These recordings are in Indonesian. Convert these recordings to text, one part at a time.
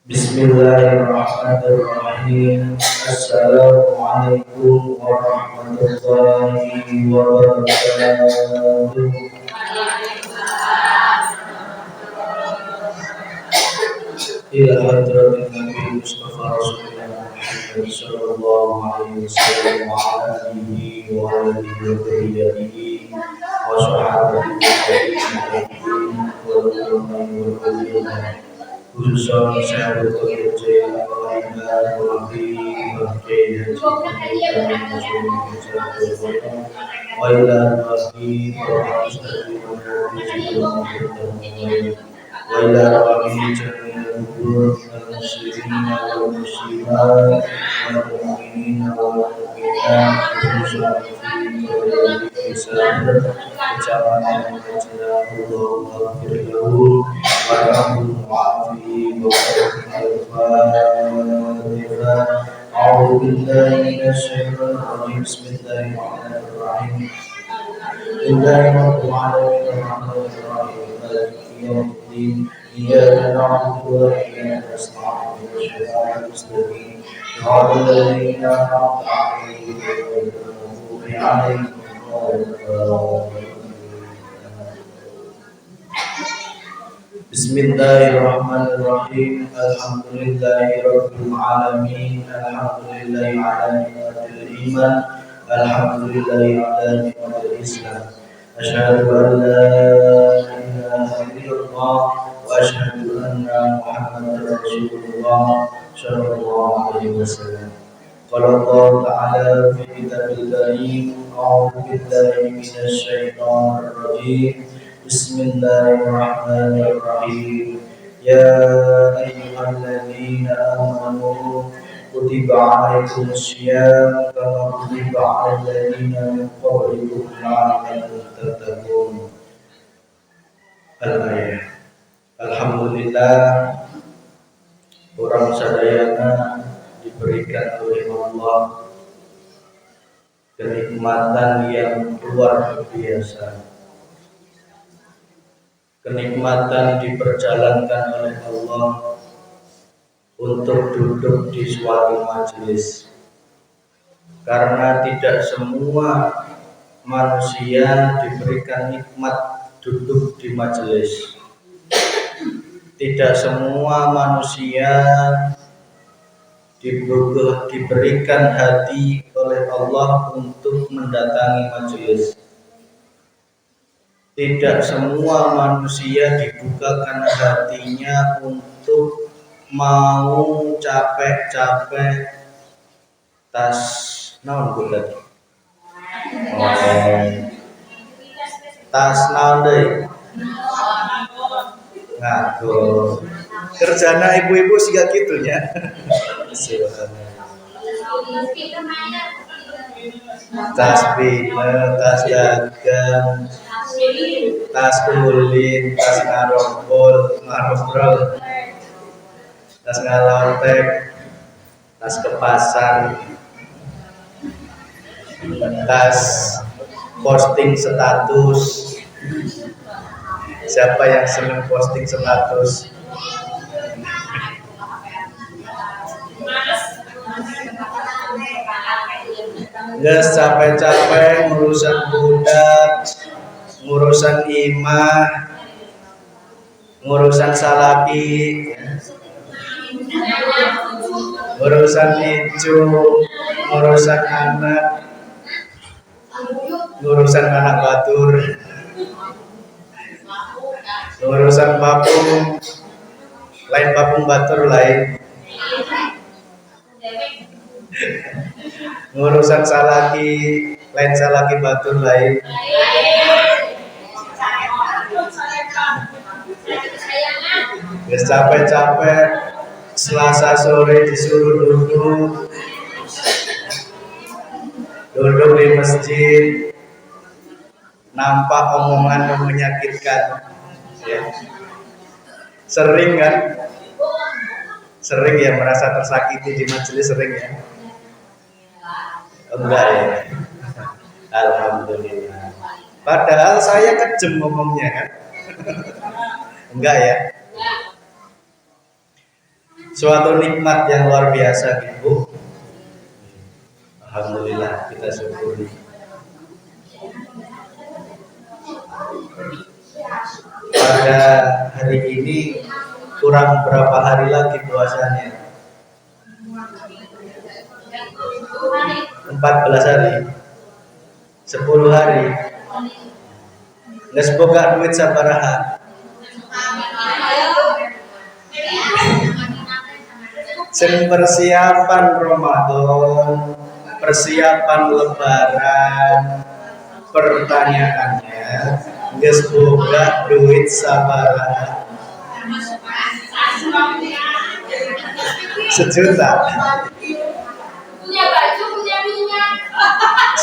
Bismillahirrahmanirrahim. Assalamualaikum warahmatullahi wabarakatuh. Ila hadratin Nabi Mustafa Rasulullah Muhammad sallallahu alaihi wasallam wa ala alihi wa alihi wa dhurriyyatihi wa sahabatihi wa khususan sahabat kerja Al-Quran Nabi Bakri wa ila Nabi wa ila Nabi jami'al muslimin wal muslimat wal mu'minin wal mu'minat khususan fi kecamatan Kecilahullah Al-Firdaus أعوذ بالله من الشيطان الرجيم بسم الله الرحمن الرحيم لله رب العالمين الرحمن الرحيم مالك يوم الدين إياك نعبد وإياك نستعين الصراط المستقيم صراط الذين أنعمت عليهم غير المغضوب عليهم ولا الضالين. Bismillahirrahmanirrahim. Alhamdulillahirabbil alamin. Alhamdulillahi ala ni'matil iman. Alhamdulillahi ala ni'matil islam. Asyhadu an la ilaha illallah wa asyhadu anna Muhammadar Rasulullah sallallahu alaihi wasallam. Qala Allah ta'ala fi kitabil karim. A'udzu billahi minasy syaithanir rajim. Bismillahirrahmanirrahim. Ya ayyuhalladzina amanu kutiba 'alaikumus syiyam kama kutiba 'alal ladzina min qablikum la'allakum tattaqun. Al-ayat. Alhamdulillah, orang sadayana diberikan oleh Allah kenikmatan yang luar biasa. Kenikmatan diperjalankan oleh Allah untuk duduk di suatu majelis, karena tidak semua manusia diberikan nikmat duduk di majelis. Tidak semua manusia diberikan hati oleh Allah untuk mendatangi majelis. Tidak semua manusia dibukakan hatinya untuk mau capek-capek tas naon bulan. Tas naon deui? Ngaku. Kerjana ibu-ibu siga kitu nya. Tas pina, tas dagang, tas kulin, tas ngarompol, tas ngalontek, tas ke pasar, tas posting status. Siapa yang senang posting status? Nggak capek-capek ngurusan budak, ngurusan imah, ngurusan salaki, ngurusan icu, ngurusan anak, ngurusan anak batur, ngurusan papung, lain papung batur lain, ngurusan salaki, lain salaki batur lain. Wis capek-capek Selasa sore disuruh duduk di masjid, nampak omongan yang menyakitkan ya. Sering kan? Sering ya merasa tersakiti di majelis, sering ya? Enggak ya? Alhamdulillah. Padahal saya kejem ngomongnya kan? Enggak ya? Suatu nikmat yang luar biasa, Ibu. Alhamdulillah, kita syukuri. Pada hari ini kurang berapa hari lagi puasanya? 14 hari, 10 hari. Nggak semoga duit sabaraha. Sing persiapan Ramadan, persiapan Lebaran, pertanyaannya, nggak semoga duit sabaraha. 1 juta. Punya baju, punya minyak.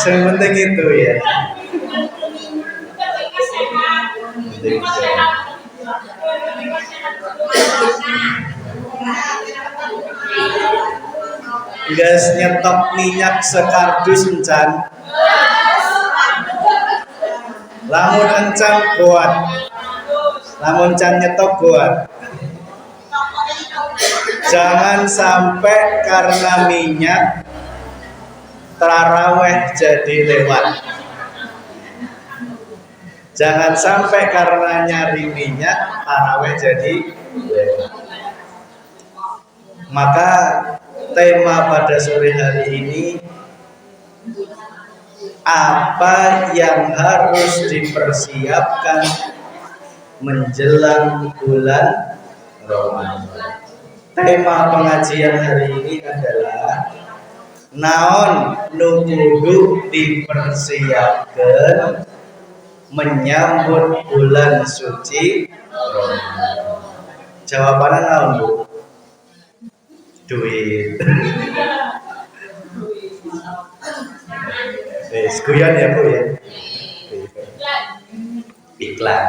Yang penting itu ya. Gas nyetok minyak sekardus encan. Lamun encan kuat. Lamun encan nyetok kuat. Jangan sampai karena minyak taraweh jadi lewat. Jangan sampai karena nyari minyak taraweh jadi lewat. Maka tema pada sore hari ini, apa yang harus dipersiapkan menjelang bulan Ramadan. Tema pengajian hari ini adalah naon nu kudu dipersiapkan menyambut bulan suci Ramadan. Jawabannya naon, Bu? Duit. Guyon ya, Bu ya. Iklan.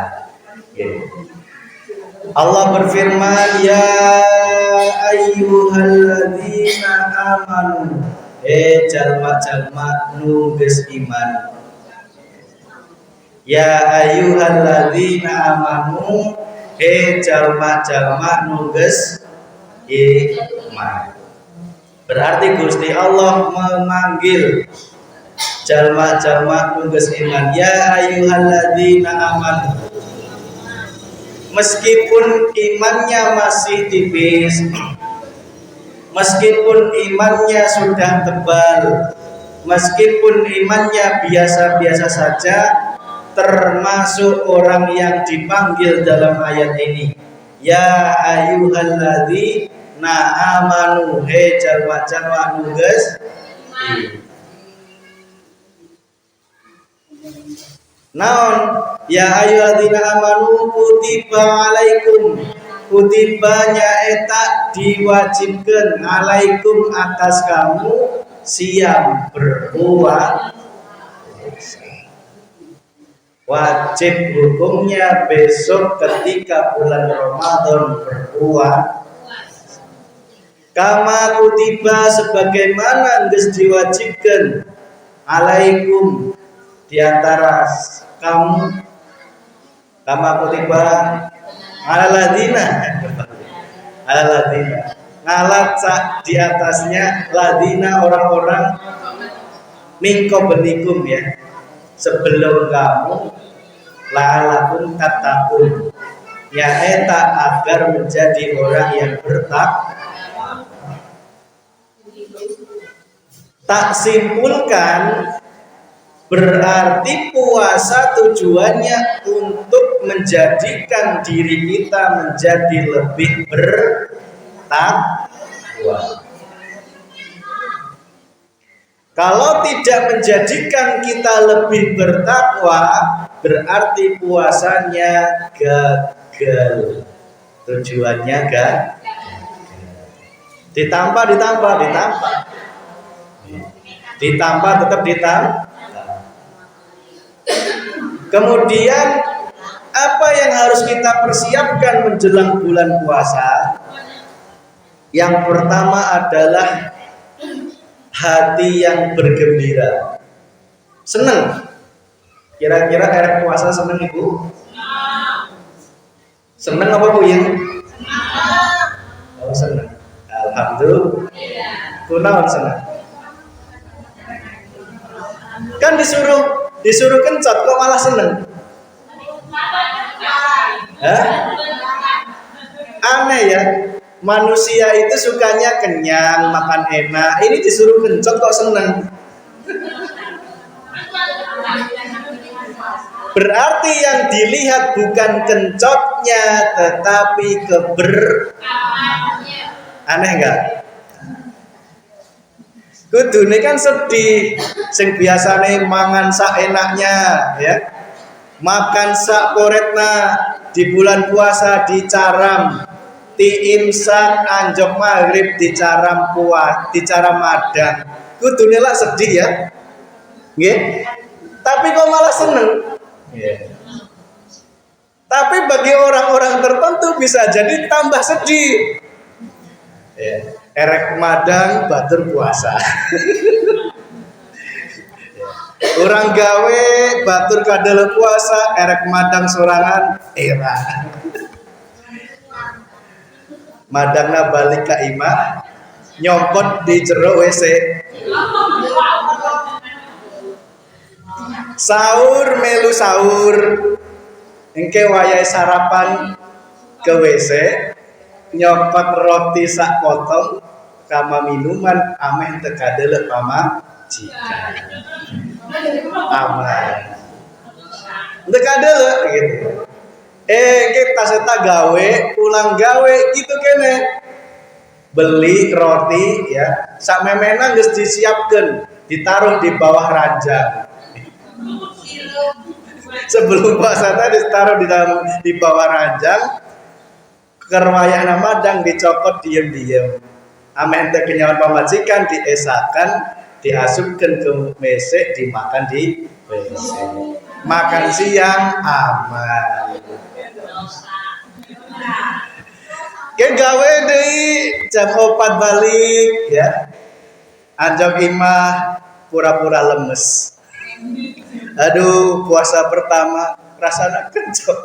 Allah berfirman, ya ayyuhalladzina amanu, jalma-jalma nu geus iman. Ya ayyuhalladzina amanu, jalma-jalma nu geus iman. Berarti Gusti Allah memanggil jalma-jalma nu geus iman, ya ayyuhalladzina amanu. Meskipun imannya masih tipis, meskipun imannya sudah tebal, meskipun imannya biasa-biasa saja, termasuk orang yang dipanggil dalam ayat ini. Ya ayyuhalladzina amanu, jalma-jalma nu geus iman. Naon ya ayyuhalladzina amanu kutiba alaikum, kutiba nyaeta diwajibkeun alaikum atas kamu siam berpuasa. Wajib hukumnya besok ketika bulan Ramadan berpuasa. Kama kutiba sebagaimana geus diwajibkeun alaikum di antara kamu, kama kutiba alaladina, ngalat di atasnya ladina orang-orang mingkobenikum ya, sebelum kamu, la'alakum tattaqun, ya eta agar menjadi orang yang bertakwa. Tak simpulkan, berarti puasa tujuannya untuk menjadikan diri kita menjadi lebih bertakwa. Kalau tidak menjadikan kita lebih bertakwa, berarti puasanya gagal. Tujuannya gagal. Ditambah. Ditambah tetap ditambah. Kemudian apa yang harus kita persiapkan menjelang bulan puasa? Yang pertama adalah hati yang bergembira. Senang. Kira-kira era puasa senang Ibu? Senang apa Bu? Yang? Oh, senang. Alhamdulillah. Kunaon seneng. Kan disuruh kencot kok malah seneng. Hah? Aneh ya. Manusia itu sukanya kenyang, makan enak. Ini disuruh kencot kok seneng. Berarti yang dilihat bukan kencotnya, tetapi aneh enggak? Kudune kan sedih, sing biasane mangan sak enaknya, ya. Makan sak koretna di bulan puasa dicaram, imsak anjok maghrib dicaram madang. Kudune lah sedih ya. Nggih. Tapi kok malah seneng. Tapi bagi orang-orang tertentu bisa jadi tambah sedih. Erek madang batur puasa. Orang gawe batur kadal puasa, erek madang sorangan era. Madangna balik ke imah, nyompot di jero WC. Sahur melu sahur, engke wayahe sarapan ke WC, nyopot roti sak potong, kama minuman ameh teu kadeuleuk pamajikan. Aman. Teu kadeuleuk gitu. Kita eta gawe, pulang gawe gitu kene. Beli roti ya, sak memena geus disiapkeun, ditaruh di bawah ranjang. Sebelum puasa tadi ditaruh di bawah ranjang. Kerwayana madang dicopot diem-diem. Amen teh kenyawan pamajikan diesakan, diasupkeun ke WC, dimakan di WC. Makan siang aman. Gawe deui jam 4 balik ya. Anjok imah pura-pura lemes. Aduh, puasa pertama rasana kencok.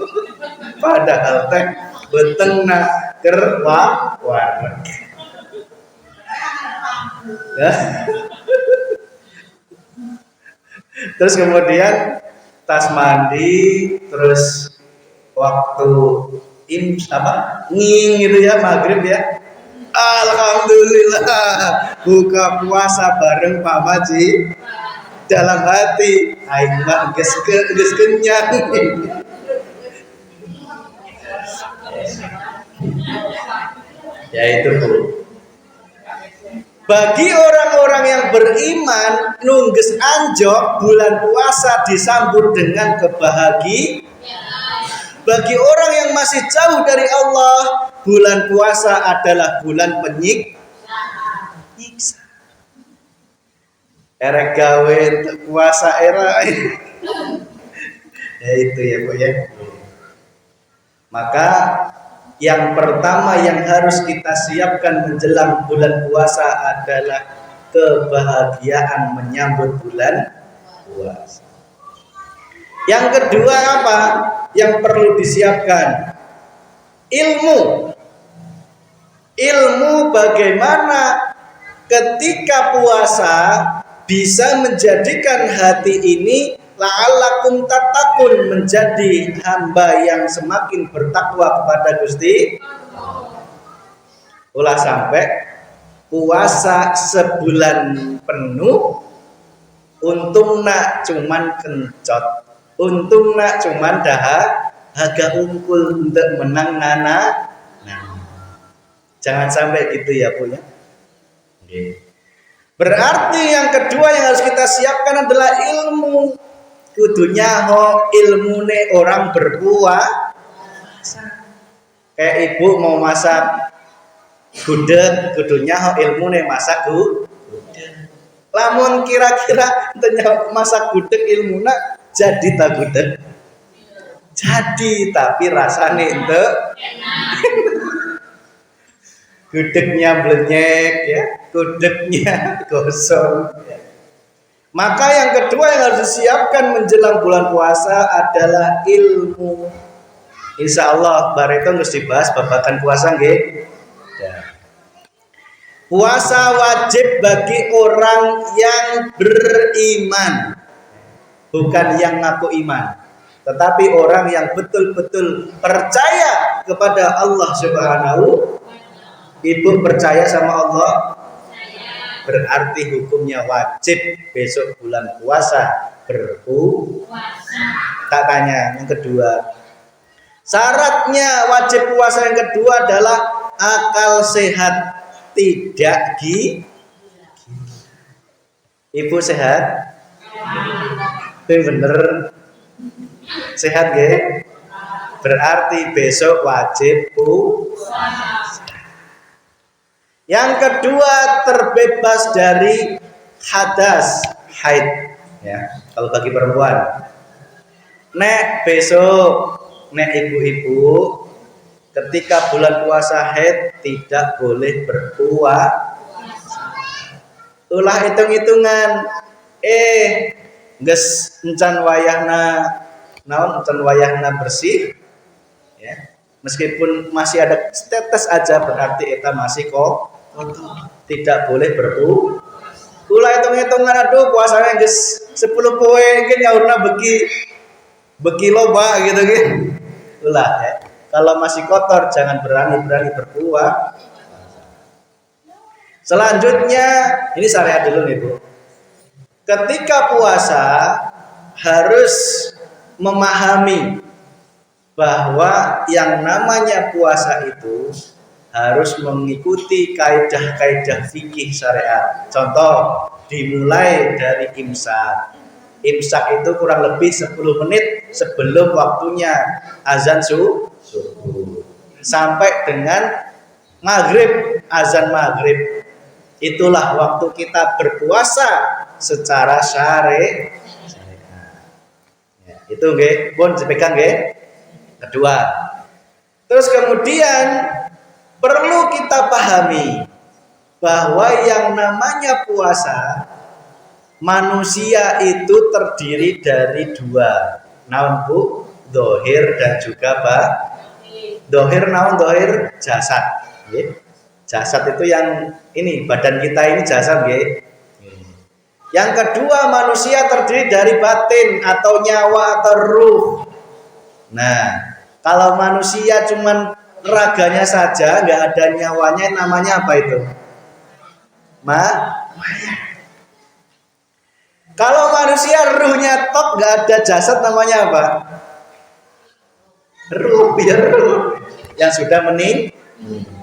Padahal teh betengna keur wareg. Ya. Terus kemudian tas mandi, terus waktu nging gitu ya, maghrib ya. Alhamdulillah buka puasa bareng Pak Maji. Dalam hati aing mah geus kenyang. Ya itu Bu. Bagi orang-orang yang beriman, nungges anjok bulan puasa disambut dengan kebahagiaan. Bagi orang yang masih jauh dari Allah, bulan puasa adalah bulan penyiksa. Erek gawe puasa era. Ya itu ya Bu ya. Maka yang pertama yang harus kita siapkan menjelang bulan puasa adalah kebahagiaan menyambut bulan puasa. Yang kedua apa? Yang perlu disiapkan ilmu. Ilmu bagaimana ketika puasa bisa menjadikan hati ini la'allakum tattaqun, menjadi hamba yang semakin bertakwa kepada Gusti. Ulah sampai puasa sebulan penuh, untungna cuman kencot, untungna cuman dahaga unggul untuk menang nana. Jangan sampai gitu ya Bu ya. Berarti yang kedua yang harus kita siapkan adalah ilmu. Kudunya ilmune orang berpuasa. Kayak ibu mau masak gudeg, kudunya ilmune masak gudeg. Lamun kira-kira tanya masak gudeg ilmuna jadi tak gudeg. Jadi tapi rasane ente gudegnya blenyek ya, gudegnya gosong ya. Maka yang kedua yang harus disiapkan menjelang bulan puasa adalah ilmu. Insya Allah bareto harus dibahas babakan puasa nggih. Ya. Puasa wajib bagi orang yang beriman, bukan yang ngaku iman, tetapi orang yang betul-betul percaya kepada Allah Subhanahu. Ibu percaya sama Allah, berarti hukumnya wajib besok bulan puasa berpuasa. Tak tanya yang kedua. Syaratnya wajib puasa yang kedua adalah akal sehat, tidak Ibu sehat? Bener sehat ge? Berarti besok wajib puasa. Yang kedua terbebas dari hadas haid ya. Kalau bagi perempuan, nek besok nek ibu-ibu ketika bulan puasa haid tidak boleh berpuasa. Ulah hitung-hitungan geus encan wayahna naon encan wayahna bersih ya. Meskipun masih ada tetes aja berarti eta masih kok tidak boleh berpuasa. Ulah hitung-hitungan aduh puasanya geus 10 poe mungkin nyaurna beki loba gitu kan. Ulah ya. Kalau masih kotor jangan berani-berani berpuasa. Selanjutnya, ini syariat dulu nih Bu. Ketika puasa harus memahami bahwa yang namanya puasa itu harus mengikuti kaidah-kaidah fikih syariat. Contoh, dimulai dari imsak. Imsak itu kurang lebih 10 menit sebelum waktunya azan subuh. Sampai dengan maghrib, azan maghrib. Itulah waktu kita berpuasa secara syariat. Ya, itu nggih, pun dipegang nggih. Kedua. Terus kemudian perlu kita pahami bahwa yang namanya puasa manusia itu terdiri dari dua. Naon Bu? Dohir dan juga dohir naon dohir jasad. Nggih. Jasad itu yang ini badan kita ini jasad nggih. Yang kedua manusia terdiri dari batin atau nyawa atau ruh. Nah, kalau manusia cuman raganya saja nggak ada nyawanya namanya apa itu? Kalau manusia ruhnya tok nggak ada jasad namanya apa? Ruh ya ruh yang sudah meninggal.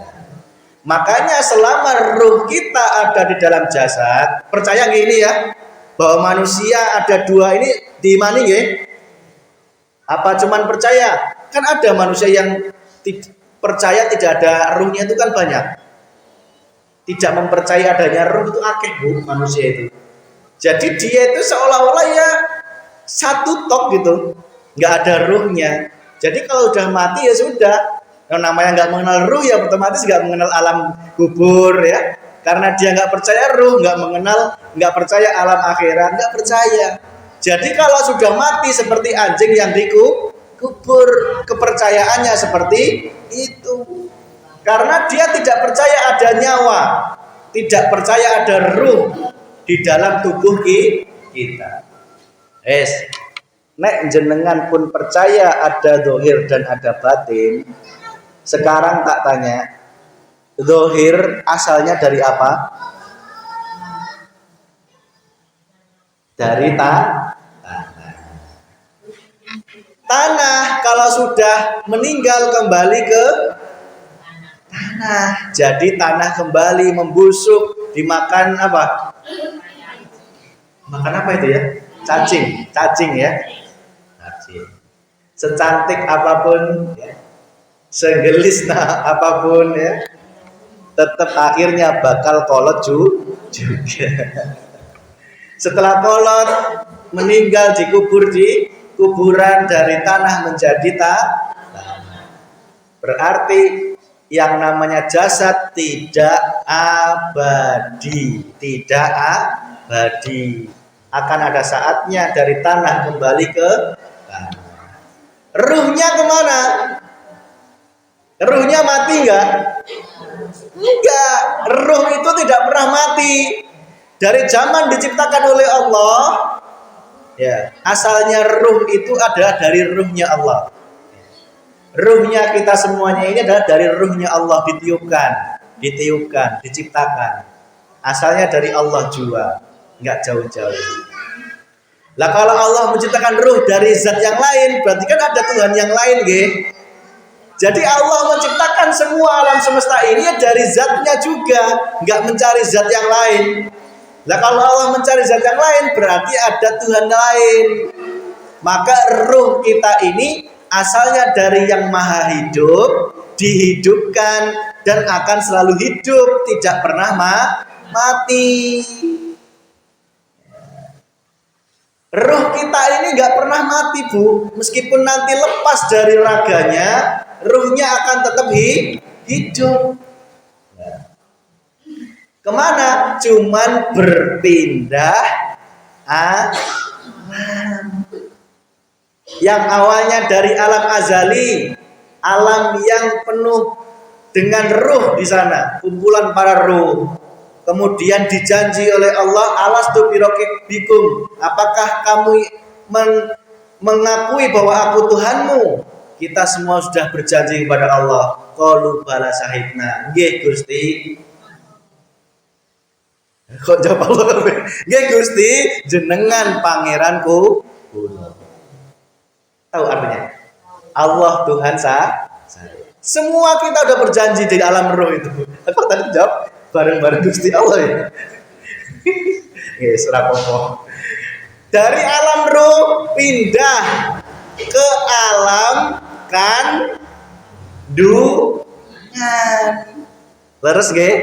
Makanya selama ruh kita ada di dalam jasad, percaya gini ya, bahwa manusia ada dua ini diimani nggih? Apa cuman percaya? Kan ada manusia yang percaya tidak ada ruhnya itu kan banyak. Tidak mempercayai adanya ruh itu akeh Bu manusia itu. Jadi dia itu seolah-olah ya satu tok gitu, nggak ada ruhnya. Jadi kalau udah mati ya sudah. Yang namanya nggak mengenal ruh ya otomatis nggak mengenal alam kubur ya, karena dia nggak percaya ruh, nggak percaya alam akhirat, nggak percaya. Jadi kalau sudah mati seperti anjing yang dikubur, kepercayaannya seperti itu, karena dia tidak percaya ada nyawa, tidak percaya ada ruh di dalam tubuh kita. Nek jenengan pun percaya ada dohir dan ada batin. Sekarang tak tanya, dohir asalnya dari apa? Dari tanah. Kalau sudah meninggal kembali ke tanah. Jadi tanah kembali membusuk, dimakan apa? Makan apa itu ya? Cacing ya. Cacing. Secantik apapun ya. Segelis apapun ya, tetap akhirnya bakal kolot juga. Setelah kolot meninggal dikubur di kuburan dari tanah menjadi tanah. Berarti yang namanya jasad tidak abadi, akan ada saatnya dari tanah kembali ke tanah. Ruhnya kemana? Ruhnya mati enggak? Enggak. Sehingga ruh itu tidak pernah mati. Dari zaman diciptakan oleh Allah, ya, asalnya ruh itu adalah dari ruhnya Allah. Ruhnya kita semuanya ini adalah dari ruhnya Allah, ditiupkan, diciptakan. Asalnya dari Allah juga, nggak jauh-jauh. Lah kalau Allah menciptakan ruh dari zat yang lain, berarti kan ada Tuhan yang lain, nggih. Jadi Allah menciptakan semua alam semesta ini dari zatnya juga, nggak mencari zat yang lain. Lah kalau Allah mencari zat yang lain, berarti ada Tuhan lain. Maka ruh kita ini asalnya dari yang maha hidup, dihidupkan dan akan selalu hidup, tidak pernah mati. Ruh kita ini nggak pernah mati, Bu. Meskipun nanti lepas dari raganya, ruhnya akan tetap hidup. Kemana? Cuman berpindah alam. Yang awalnya dari alam azali, alam yang penuh dengan ruh di sana, kumpulan para ruh. Kemudian dijanji oleh Allah, alastu birabbikum, apakah kamu mengakui bahwa aku Tuhanmu? Kita semua sudah berjanji kepada Allah. Qalu bala syahidna. Nggih Gusti. Kok jawab Allah? Nggih Gusti, jenengan pangeranku. Tahu artinya? Allah Tuhan saya. Semua kita udah berjanji di alam roh itu. Aku tadi jawab bareng-bareng Gusti Allah ya. Yes, rapopo. Dari alam roh pindah ke alam kandungan. Leres nggih?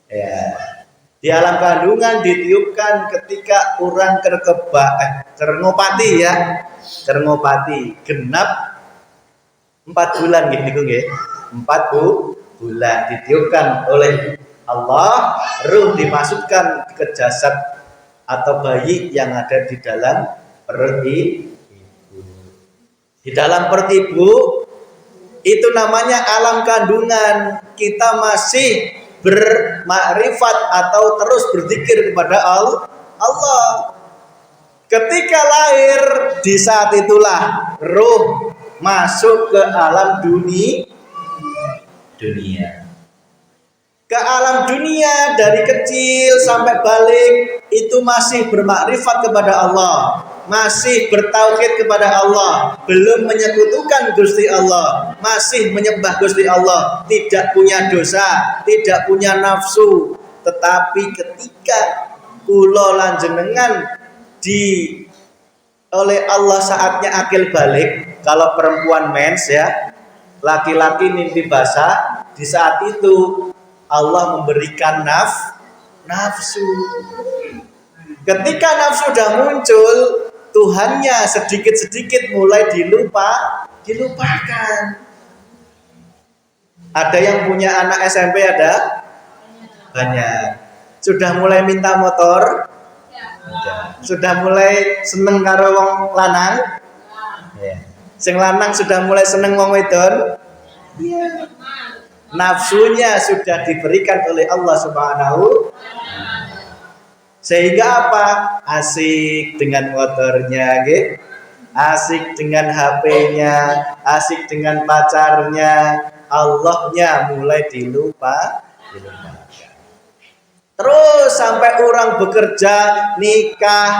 Ya. Di alam kandungan ditiupkan ketika orang Kerngopati ya. Kerngopati genap 4 bulan nggih niku nggih. 4 bulan ditiupkan oleh Allah, ruh dimasukkan ke jasad atau bayi yang ada di dalam perut ibu. Di dalam perut ibu itu namanya alam kandungan. Kita masih bermakrifat atau terus berzikir kepada Allah. Ketika lahir, di saat itulah ruh masuk ke alam dunia. Ke alam dunia dari kecil sampai balik itu masih bermakrifat kepada Allah, masih bertauhid kepada Allah, belum menyekutukan Gusti Allah, masih menyembah Gusti Allah, tidak punya dosa, tidak punya nafsu. Tetapi ketika kula lan jenengan oleh Allah saatnya akil balik, kalau perempuan mens ya, laki-laki mimpi basah, di saat itu Allah memberikan nafsu. Ketika nafsu sudah muncul, Tuhannya sedikit-sedikit mulai dilupakan. Ada yang punya anak SMP ada? Banyak. Sudah mulai minta motor? Sudah mulai seneng karo wong lanang? Sing lanang sudah mulai seneng wong wedon? Iya. Nafsunya sudah diberikan oleh Allah Subhanahu, sehingga apa? Asik dengan motornya, gitu. Asik dengan HP-nya, asik dengan pacarnya, Allahnya mulai dilupakan. Terus sampai orang bekerja, nikah,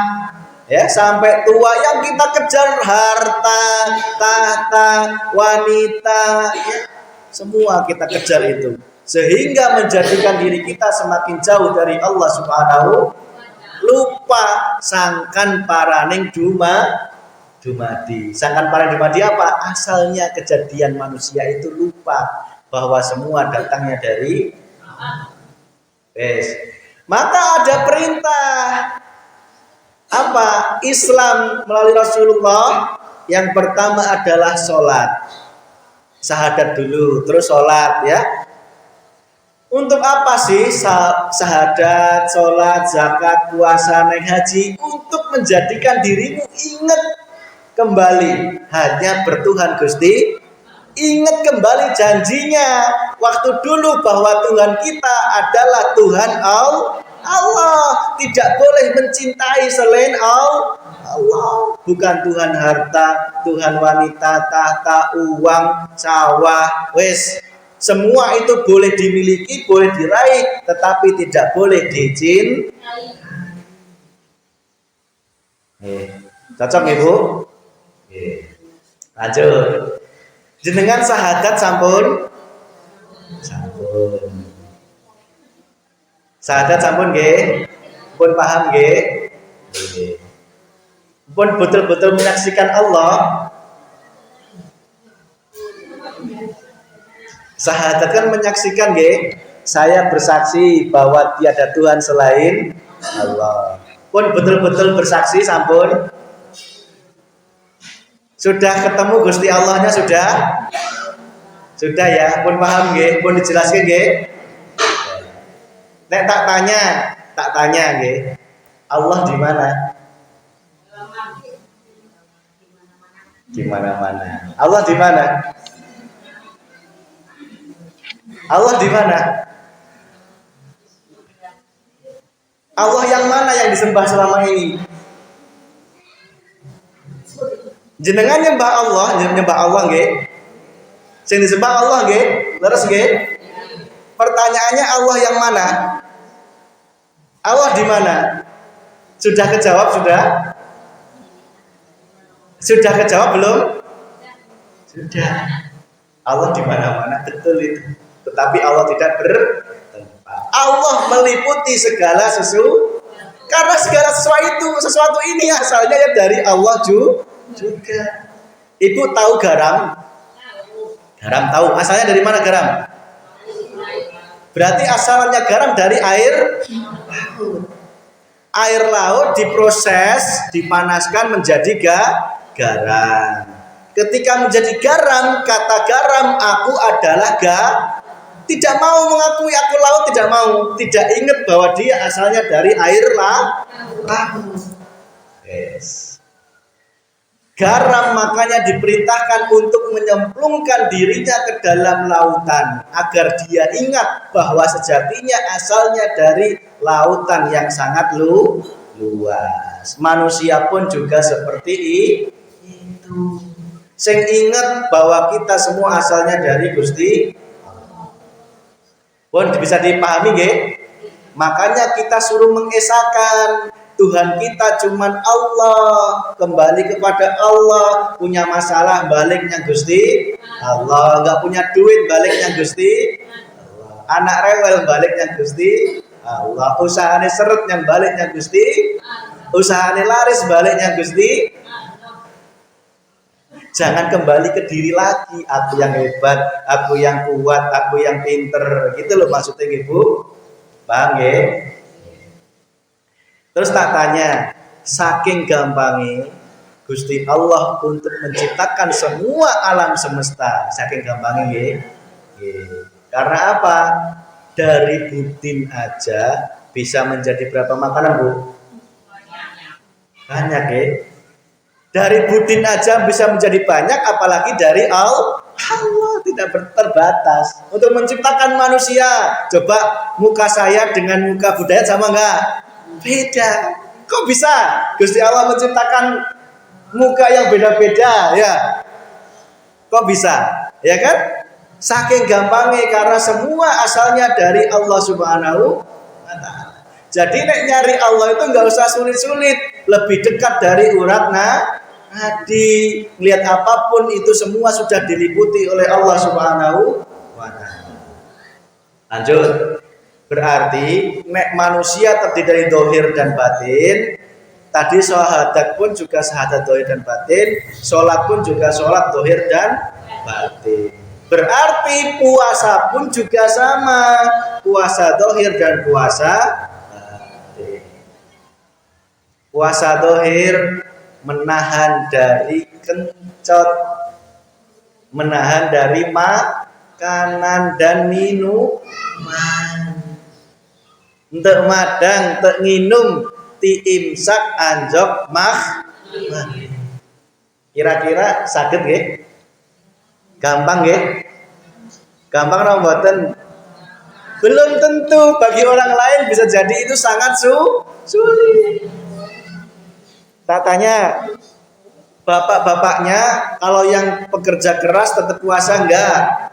ya, sampai tua yang kita kejar harta, tahta, wanita, ya, semua kita kejar itu, sehingga menjadikan diri kita semakin jauh dari Allah Subhanahu. Lupa sangkan paraning dumadi. Sangkan paraning dumadi apa? Asalnya kejadian manusia itu lupa bahwa semua datangnya dari Maka ada perintah apa? Islam melalui Rasulullah. Yang pertama adalah sholat. Syahadat dulu, terus sholat ya. Untuk apa sih syahadat, sholat, zakat, puasa, naik haji? Untuk menjadikan dirimu ingat kembali hanya bertuhan Gusti Ingat kembali janjinya waktu dulu bahwa Tuhan kita adalah Tuhan Allah. Tidak boleh mencintai selain Allah. Bukan Tuhan harta, Tuhan wanita, tahta, uang, sawah, wes. Semua itu boleh dimiliki, boleh diraih, tetapi tidak boleh dicintai. Cocok Ibu? Lanjut. Jenengan sahadat sampun? Sampun. Sahadat sampun nggih? Pun paham nggih? Nggih. Pun betul-betul menyaksikan Allah. Sahadat kan menyaksikan nggih? Saya bersaksi bahwa tiada Tuhan selain Allah. Pun betul-betul bersaksi sampun? Sudah ketemu Gusti Allahnya sudah? Sudah ya, pun paham nggih, pun dijelaskan nggih. Nek tak tanya nggih. Allah di mana? Di mana-mana. Allah di mana? Allah di mana? Allah yang mana yang disembah selama ini? Jenengan nyembah Allah nggih. Sing disembah Allah nggih. Terus nggih. Pertanyaannya Allah yang mana? Allah di mana? Sudah kejawab sudah? Sudah kejawab belum? Sudah. Allah di mana-mana, betul itu. Tetapi Allah tidak bertempat. Allah meliputi segala sesuatu. Karena segala sesuatu ini asalnya ya dari Allah juga. Ibu tahu garam? Garam tahu. Asalnya dari mana garam? Berarti asalnya garam dari air laut. Air laut diproses, dipanaskan menjadi garam. Ketika menjadi garam, kata garam aku adalah tidak mau mengakui aku laut, tidak mau, tidak ingat bahwa dia asalnya dari air laut. Yes. Garam makanya diperintahkan untuk menyemplungkan dirinya ke dalam lautan agar dia ingat bahwa sejatinya asalnya dari lautan yang sangat luas. Manusia pun juga seperti itu. Sing ingat bahwa kita semua asalnya dari Gusti Allah. Pun bisa dipahami nggih? Makanya kita suruh mengesahkan Tuhan kita cuman Allah, kembali kepada Allah. Punya masalah baliknya Gusti Allah, enggak punya duit baliknya Gusti Allah. Anak rewel baliknya Gusti Allah. Usahane seret yang baliknya Gusti, usahane laris baliknya Gusti. Jangan kembali ke diri lagi, aku yang hebat, aku yang kuat, aku yang pinter. Gitu loh maksudnya Ibu. Paham nggih? Terus tak tanya, saking gampangnya Gusti Allah untuk menciptakan semua alam semesta, saking gampangnya nggih. Karena apa? Dari budin aja bisa menjadi berapa makanan, Bu? Banyak ya. Dari budin aja bisa menjadi banyak, apalagi dari Allah tidak terbatas. Untuk menciptakan manusia, coba muka saya dengan muka budaya sama enggak? Beda. Kok bisa Gusti Allah menciptakan muka yang beda-beda ya? Kok bisa? Ya kan? Saking gampangnya karena semua asalnya dari Allah Subhanahu wa taala. Jadi nek nyari Allah itu enggak usah sulit-sulit, lebih dekat dari urat nadi. Lihat apapun itu semua sudah diliputi oleh Allah Subhanahu wa taala. Lanjut. Berarti nek manusia terdiri dari dohir dan batin. Tadi syahadat pun juga syahadat dohir dan batin, sholat pun juga sholat dohir dan batin. Berarti puasa pun juga sama, puasa dohir dan puasa batin. Puasa dohir menahan dari kencot, menahan dari makanan dan minuman. Untuk madang, untuk nginum, imsak anjok mah. Kira-kira sakit nggih? Gampang nggih? Gampang napa mboten? Belum tentu, bagi orang lain bisa jadi itu sangat sulit. Tak tanya bapak-bapaknya, kalau yang pekerja keras tetap puasa enggak?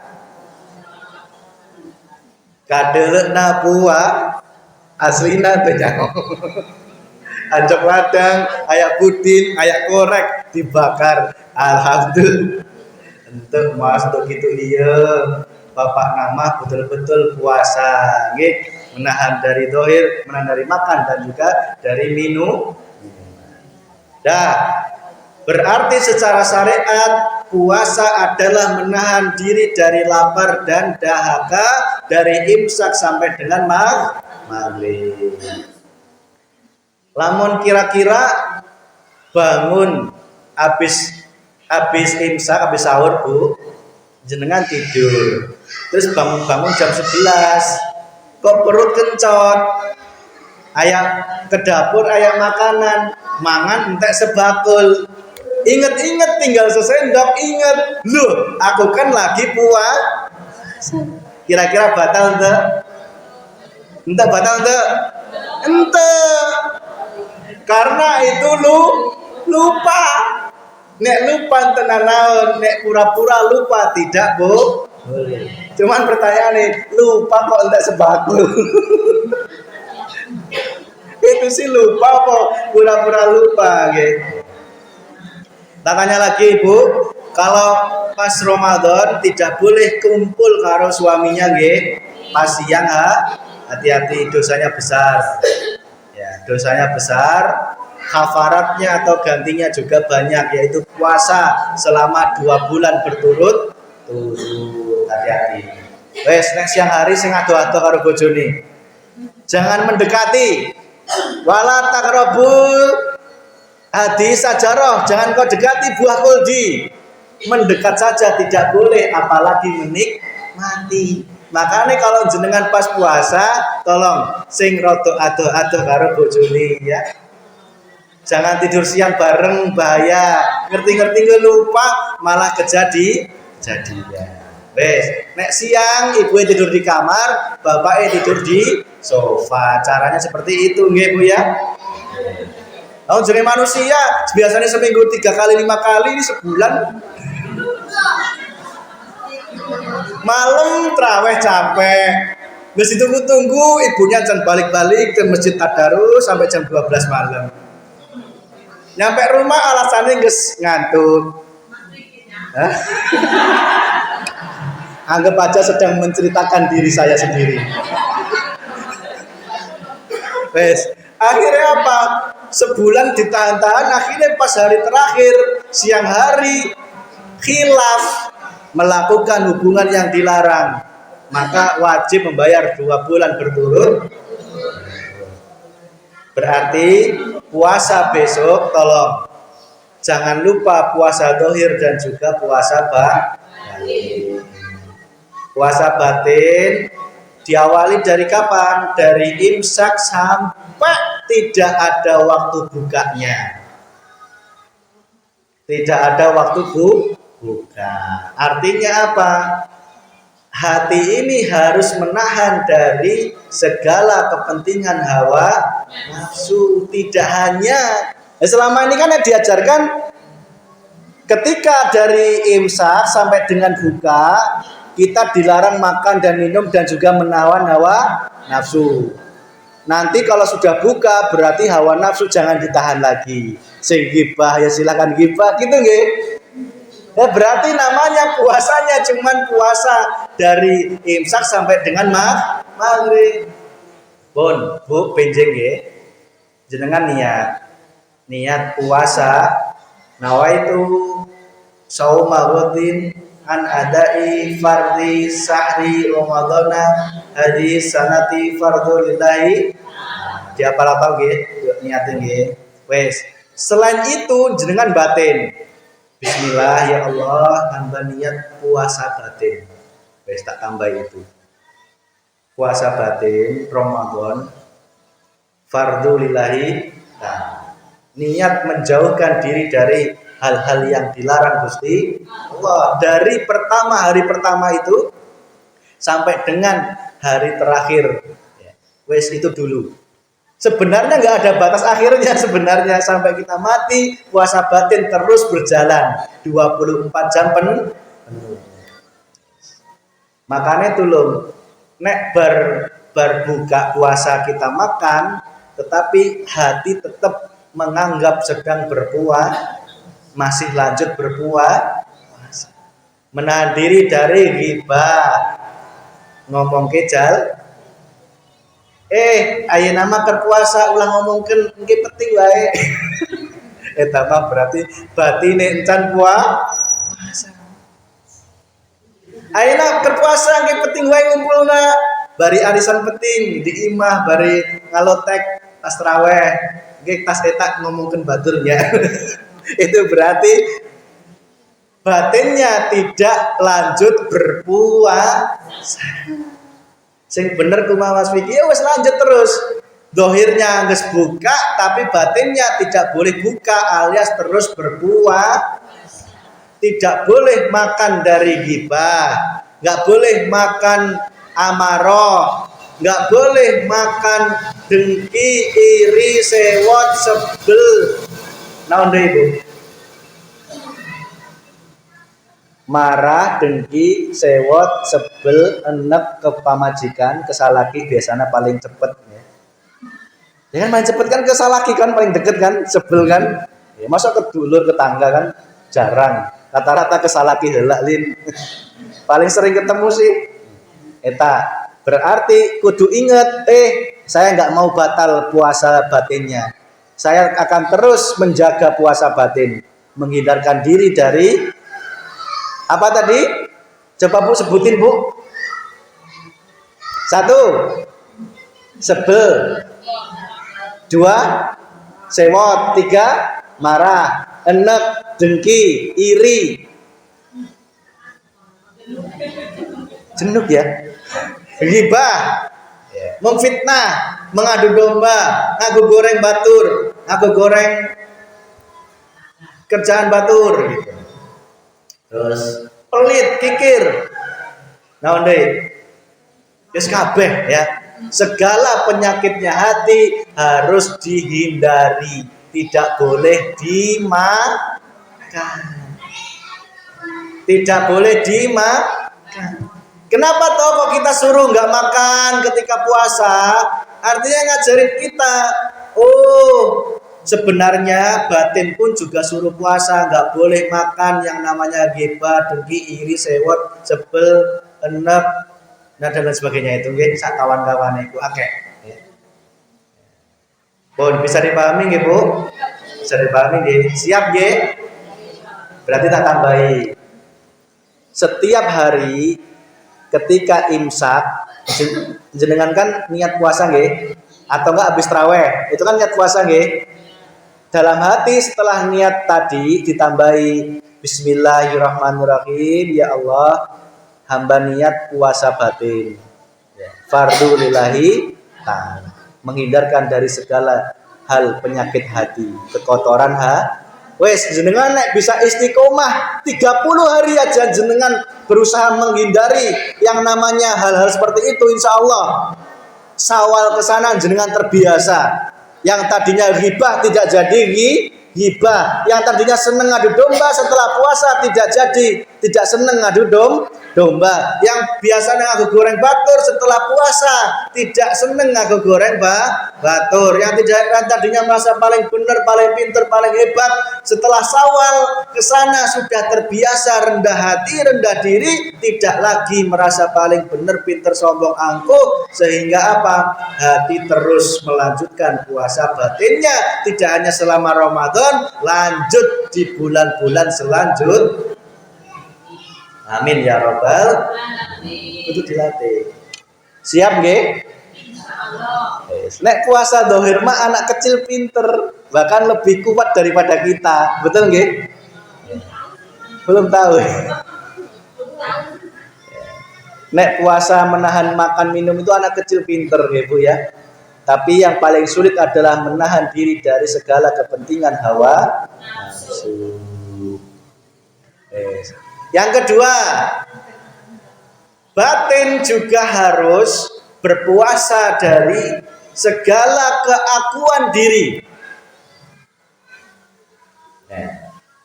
Kadeleukna puah aslina teh nyaho. Anjok ladang, ayak pudin, ayak korek dibakar. Alhamdulillah. Untuk mas untuk itu iya. Bapak nama betul-betul puasa, nggih, menahan dari dohir, menahan dari makan dan juga dari minum. Dah, berarti secara syariat puasa adalah menahan diri dari lapar dan dahaga dari imsak sampai dengan maghrib. Lamun kira-kira bangun habis imsak, habis sahur Bu, jenengan tidur. Terus bangun jam 11. Kok perut kencot? Ayak ke dapur, ayak makanan, mangan entek sebakul. Ingat-ingat tinggal sesendok, ingat. Loh, aku kan lagi puasa. Kira-kira batal enggak? Enggak batal enggak? Enggak. Karena itu lupa. Nek lupa tenan naon, nek pura-pura lupa tidak boleh. Cuman pertanyaannya, lupa kok enggak sebakul. Itu sih lupa kok, pura-pura lupa gitu. Tanya lagi Ibu, kalau pas Ramadan tidak boleh kumpul karo suaminya nggih. Pas siang hati-hati, dosanya besar. Ya, dosanya besar. Kafaratnya atau gantinya juga banyak, yaitu puasa selama 2 bulan berturut-turut. Hati-hati. Wes nek siang hari sing ado-ado karo bojone. Jangan mendekati. Wala taqrabul hadis sajarah, jangan kau dekati buah kuldi. Mendekat saja tidak boleh, apalagi menikmati. Makanya kalau jenengan pas puasa, tolong sing rada ado-ado karo bojone ya. Jangan tidur siang bareng, bahaya. Ngerti-ngerti nggak lupa malah kejadian. Wes, nek siang ibu tidur di kamar, bapaknya tidur di sofa. Caranya seperti itu nggih Bu ya. Tahun jadi manusia biasanya seminggu 3 kali 5 kali, ini sebulan. Malam traweh capek. Wis ditunggu-tunggu ibunya jangan balik-balik ke masjid Tadarus sampai jam 12 malam. Nyampe rumah alasannya geus ngantuk. Anggap aja sedang menceritakan diri saya sendiri. Wes, akhirnya apa? Sebulan ditahan-tahan, akhirnya pas hari terakhir siang hari khilaf melakukan hubungan yang dilarang, maka wajib membayar 2 bulan berturut. Berarti puasa besok tolong jangan lupa puasa dohir dan juga puasa batin. Puasa batin diawali dari kapan? Dari imsak sampai tidak ada waktu bukanya. Tidak ada waktu buka. Artinya apa? Hati ini harus menahan dari segala kepentingan hawa nafsu. Tidak hanya selama ini kan diajarkan ketika dari imsak sampai dengan buka kita dilarang makan dan minum dan juga menawan hawa nafsu. Nanti kalau sudah buka berarti hawa nafsu jangan ditahan lagi. Sing gibah ya silakan gibah gitu nggih. Ya berarti namanya puasanya cuman puasa dari imsak sampai dengan maghrib. Bon, Bu benjing nggih. Jenengan niat puasa nawaitu sauma ghadin an adai fardhi sahri ramadhana hadis sanati fardhu lillahi. Dia apa nggih? Niatin nggih. Wes. Selain itu jenengan batin. Bismillah ya Allah, hamba niat puasa batin. Wes tak tambah itu. Puasa batin Ramadan fardhu lillahi. Nah, niat menjauhkan diri dari hal-hal yang dilarang Gusti Allah dari hari pertama itu sampai dengan hari terakhir. Wes itu dulu. Sebenarnya nggak ada batas akhirnya sebenarnya sampai kita mati puasa batin terus berjalan 24 jam penuh. Makanya tulung nek berbuka puasa kita makan, tetapi hati tetap menganggap sedang berpuasa, masih lanjut berpuasa. Menahan diri dari ghibah, ngomong kejal. Ayo nama berpuasa ulah ngomongkan nggih penting wae. Mah berarti batine encan puasa. Ayeuna berpuasa nggih penting wae ngumpulna bari arisan penting di imah bari ngalotek tas tarawih nggih tas eta ngomongkeun baturnya. Itu berarti batinnya tidak lanjut berpuasa. Sing bener kumaha Mas Vicky ya wis lanjut terus. Dohirnya geus buka tapi batinnya tidak boleh buka alias terus berpuasa. Tidak boleh makan dari ghibah, nggak boleh makan amarah, nggak boleh makan dengki, iri, sewot, sebel. Naon deui Ibu? Marah, dengki, sewot, sebel, enek ke pamajikan, kesalaki biasanya paling cepet ya. Ya kan paling cepet kan kesalaki kan paling deket kan, sebel kan. Ya, masa ke dulur ke tangga kan jarang. Rata-rata kesalaki heula lin. Paling sering ketemu sih eta. Berarti kudu inget saya nggak mau batal puasa batinnya. Saya akan terus menjaga puasa batin, menghindarkan diri dari apa tadi? Coba Bu sebutin Bu. 1. Sebel. 2. Sewot. 3. Marah. Enek, dengki, iri. Jenuk ya. Ghibah. Memfitnah, mengadu domba, ngaku goreng batur, ngaku goreng kerjaan batur gitu. Terus pelit, kikir. Naon deui? Geus kabeh ya. Segala penyakitnya hati harus dihindari, tidak boleh dimakan. Tidak boleh dimakan. Kenapa toh kok kita suruh nggak makan ketika puasa? Artinya ngajarin kita, sebenarnya batin pun juga suruh puasa, nggak boleh makan yang namanya ghibah, dengki, iri, sewot, sebel, enek, dan lain sebagainya itu nggih sak kawan-kawan iku akeh. Bon, bisa dipahami nggih Bu? Bisa dipahami nggih? Siap nggih? Berarti tak tambahi. Setiap hari ketika imsak jenengan kan niat puasa nggih? Atau enggak habis tarawih? Itu kan niat puasa nggih? Dalam hati setelah niat tadi ditambahi Bismillahirrahmanirrahim. Ya Allah, hamba niat puasa batin. Fardu lillahi ta'ala. Menghindarkan dari segala hal penyakit hati, kekotoran wes jenengan nek bisa istiqomah 30 hari aja jenengan berusaha menghindari yang namanya hal-hal seperti itu, insya Allah sawal kesana jenengan terbiasa. Yang tadinya ghibah tidak jadi ghibah, yang tadinya seneng ngadu domba setelah puasa tidak seneng ngadu domba, yang biasanya ngaku goreng batur setelah puasa tidak seneng ngaku goreng batur, yang tadinya merasa paling benar, paling pintar, paling hebat setelah sawal kesana sudah terbiasa rendah hati, rendah diri, tidak lagi merasa paling benar, pintar, sombong, angkuh, sehingga apa? Hati terus melanjutkan puasa batinnya, tidak hanya selama Ramadan, lanjut di bulan-bulan selanjutnya. Amin ya robbal alamin. Itu dilatih. Siap nggih? Nek puasa dohir mah anak kecil pinter, bahkan lebih kuat daripada kita. Betul nggih? Belum tahu. Nek puasa menahan makan minum itu anak kecil pinter nggih Bu ya. Tapi yang paling sulit adalah menahan diri dari segala kepentingan hawa nafsu. Yang kedua, batin juga harus berpuasa dari segala keakuan diri.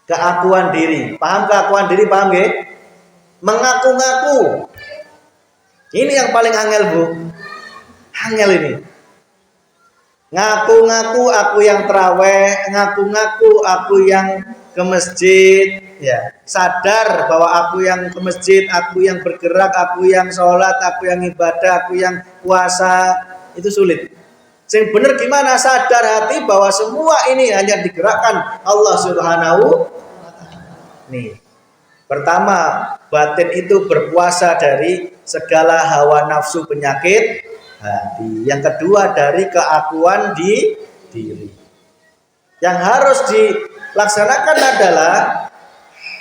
Keakuan diri, paham keakuan diri, paham nggih? Mengaku-ngaku. Ini yang paling angel, Bu. Angel ini. Ngaku-ngaku aku yang terawih, ngaku-ngaku aku yang ke masjid, ya. Sadar bahwa aku yang ke masjid, aku yang bergerak, aku yang sholat, aku yang ibadah, aku yang puasa, itu sulit. Yang benar gimana? Sadar hati bahwa semua ini hanya digerakkan Allah Subhanahu. Nih, pertama, batin itu berpuasa dari segala hawa nafsu penyakit hati. Yang kedua, dari keakuan di diri. Yang harus dilaksanakan adalah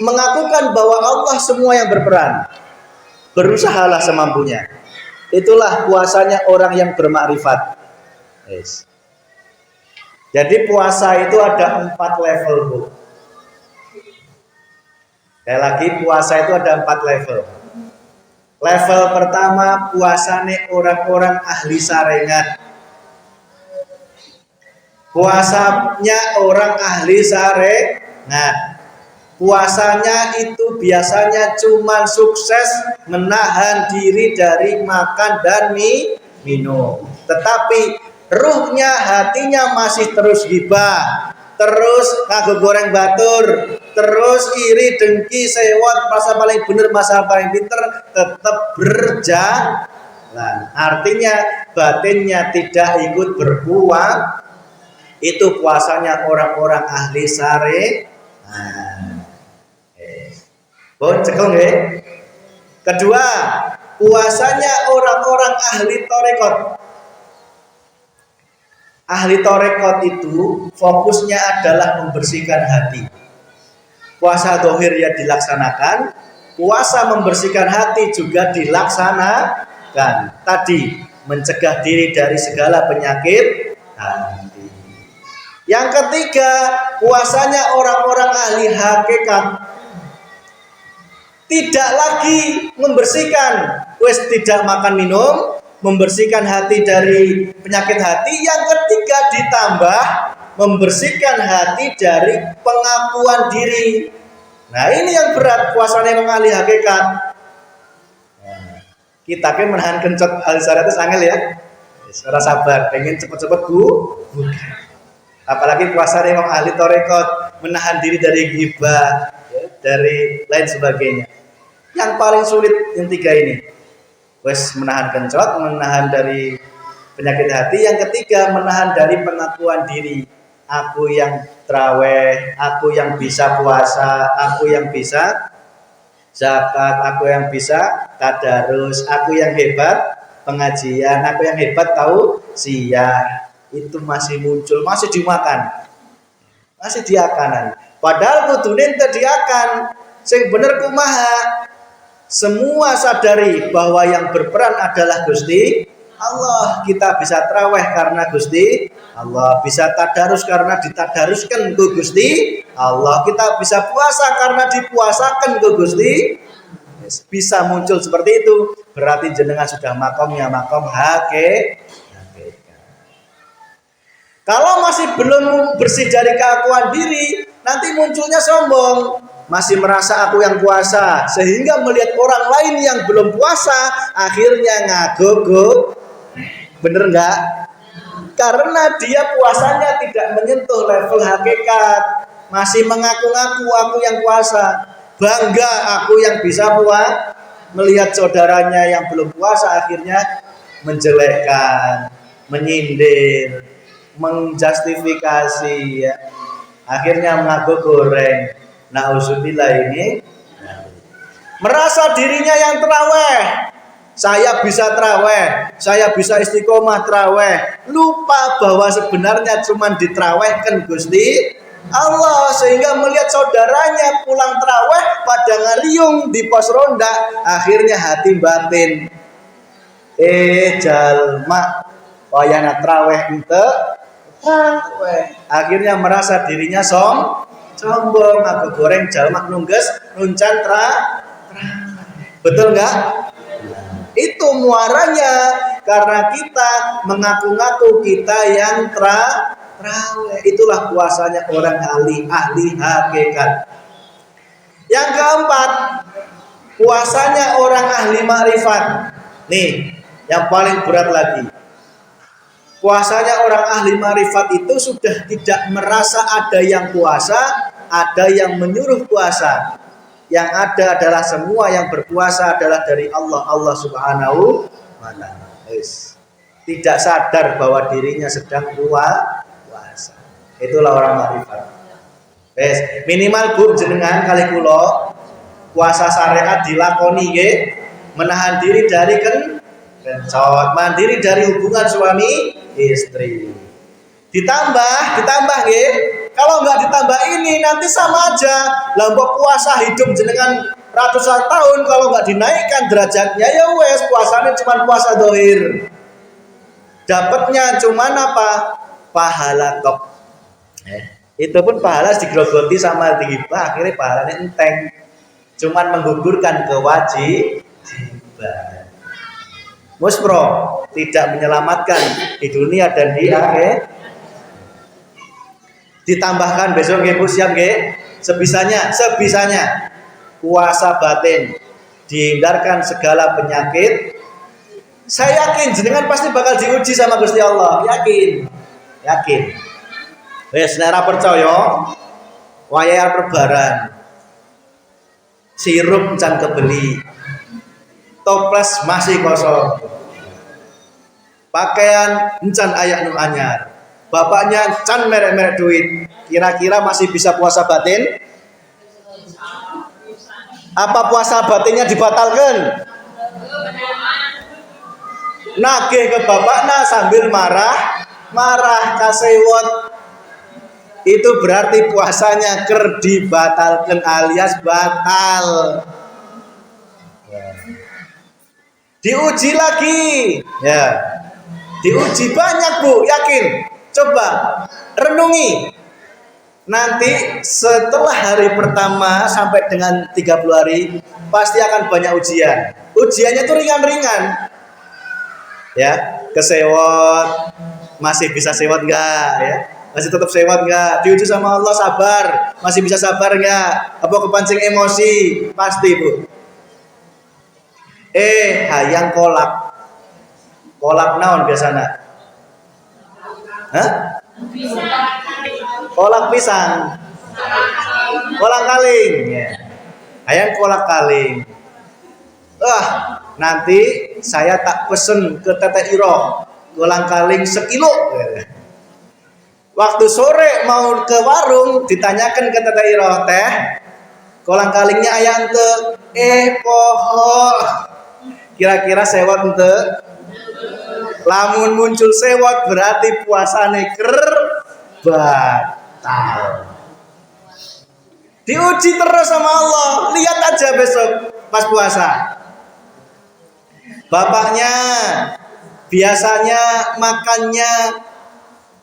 mengakukan bahwa Allah semua yang berperan. Berusahalah semampunya. Itulah puasanya orang yang bermakrifat. Yes. Jadi puasa itu ada 4 level, Bu. Sekali lagi, puasa itu ada 4 level. Level pertama, puasane orang-orang ahli sarengan. Puasanya orang ahli sarengan. Puasanya itu biasanya cuma sukses menahan diri dari makan dan minum. Tetapi ruhnya, hatinya masih terus gibah, terus kagok goreng batur, terus iri, dengki, sewot, masa paling bener, masa paling pinter, tetap berjalan. Artinya batinnya tidak ikut berpuasa. Itu puasanya orang-orang ahli cekel nggih. Kedua, puasanya orang-orang ahli tarekat. Ahli tarekat itu fokusnya adalah membersihkan hati. Puasa zahir ya dilaksanakan, puasa membersihkan hati juga dilaksanakan. Tadi mencegah diri dari segala penyakit hati. Yang ketiga, puasanya orang-orang ahli hakikat. Tidak lagi membersihkan, tidak makan minum, membersihkan hati dari penyakit hati. Yang ketiga ditambah membersihkan hati dari pengakuan diri. Nah, ini yang berat puasanya mengalih hakikat. Kita kan menahan kencot alisara itu angel ya. Saudara sabar, pengen cepet-cepet bukan. Apalagi puasanya memang ahli tarekat, menahan diri dari ghibah, ya, dari lain sebagainya. Yang paling sulit yang 3 ini. Menahan kencot, menahan dari penyakit hati. Yang ketiga, menahan dari pengakuan diri. Aku yang traweh, aku yang bisa puasa, aku yang bisa zakat, aku yang bisa tadarus, aku yang hebat pengajian, aku yang hebat tahu siyah. Itu masih muncul, masih dimakan, masih diakanan. Padahal kudune diakan. Sing bener kumaha. Semua sadari bahwa yang berperan adalah Gusti Allah. Kita bisa traweh karena Gusti Allah, bisa tadarus karena ditadaruskan ke Gusti Allah. Kita bisa puasa karena dipuasakan ke Gusti. Bisa muncul seperti itu, berarti jenengan sudah makomnya makom hakikat. Kalau masih belum bersih dari keakuan diri, nanti munculnya sombong. Masih merasa aku yang puasa, sehingga melihat orang lain yang belum puasa, akhirnya ngagok. Bener enggak? Karena dia puasanya tidak menyentuh level hakikat. Masih mengaku-ngaku aku yang puasa. Bangga aku yang bisa puasa. Melihat saudaranya yang belum puasa, akhirnya menjelekkan, menyindir, menjustifikasi, ya. Akhirnya mengaku goreng. Nauzubillah ini merasa dirinya yang terawih. Saya bisa terawih, saya bisa istiqomah terawih. Lupa bahwa sebenarnya cuma diterawihkan Gusti Allah, sehingga melihat saudaranya pulang terawih pada ngariung di pos ronda, akhirnya hati batin jalma wayana terawih ente, akhirnya merasa dirinya sombong. sombong, aku goreng jalmak nungges nuncan betul nggak? Itu muaranya karena kita mengaku-ngaku kita yang terawih. Itulah puasanya orang ahli hakikat. Yang keempat, puasanya orang ahli makrifat. Nih, yang paling berat lagi. Puasanya orang ahli makrifat itu sudah tidak merasa ada yang puasa, ada yang menyuruh puasa. Yang ada adalah semua yang berpuasa adalah dari Allah Subhanahu wa ta'ala. Tidak sadar bahwa dirinya sedang puasa. Itulah orang makrifat. Minimal Bu jenengan kali kula puasa syariat dilakoni nggih, menahan diri dari kencot, mandiri dari hubungan suami istri. Ditambah nggih. Kalau nggak ditambah ini nanti sama aja. Lampau puasa hidup jenengan ratusan tahun kalau nggak dinaikkan derajatnya ya wes puasanya cuma puasa dohir. Dapatnya cuma apa? Pahala tok. Itu pun pahala digrogoti sama digibah, akhirnya pahalanya enteng. Cuman menggugurkan kewajiban. Muspro tidak menyelamatkan di dunia dan di akhir. Ditambahkan besok nggih Bu siap nggih, sebisanya puasa batin, dihindarkan segala penyakit. Saya yakin jenengan pasti bakal diuji sama Gusti Allah, yakin. Wes nek ora percaya, wayah perbaran. Sirup can kebeli. Toples masih kosong. Pakaian encan ayak nu anyar. Bapaknya can merek-merek duit. Kira-kira masih bisa puasa batin? Apa puasa batinnya dibatalkan? Nagih ke bapaknya sambil marah kasewot. Itu berarti puasanya dibatalkan alias batal. Diuji lagi. Ya. Diuji banyak Bu, yakin. Coba renungi. Nanti setelah hari pertama sampai dengan 30 hari pasti akan banyak ujian. Ujiannya itu ringan-ringan. Ya, kesewot, masih bisa sewot enggak ya? Masih tetap sewot enggak? Diuji sama Allah sabar, masih bisa sabar enggak? Apa kepancing emosi? Pasti Bu. Hayang kolak. Kolak naon biasana? Hah? Kolak pisang. Kolak kaling. Ya. Hayang kolak kaling. Nanti saya tak pesen ke Tete Iro kolang kaling sekilo. Waktu sore mau ke warung ditanyakan ke Tete Iro, teh kolang kalingnya ayam ente? Poho. Kira-kira sewot ente? Lamun muncul sewot berarti puasane batal. Diuji terus sama Allah. Lihat aja besok pas puasa. Bapaknya biasanya makannya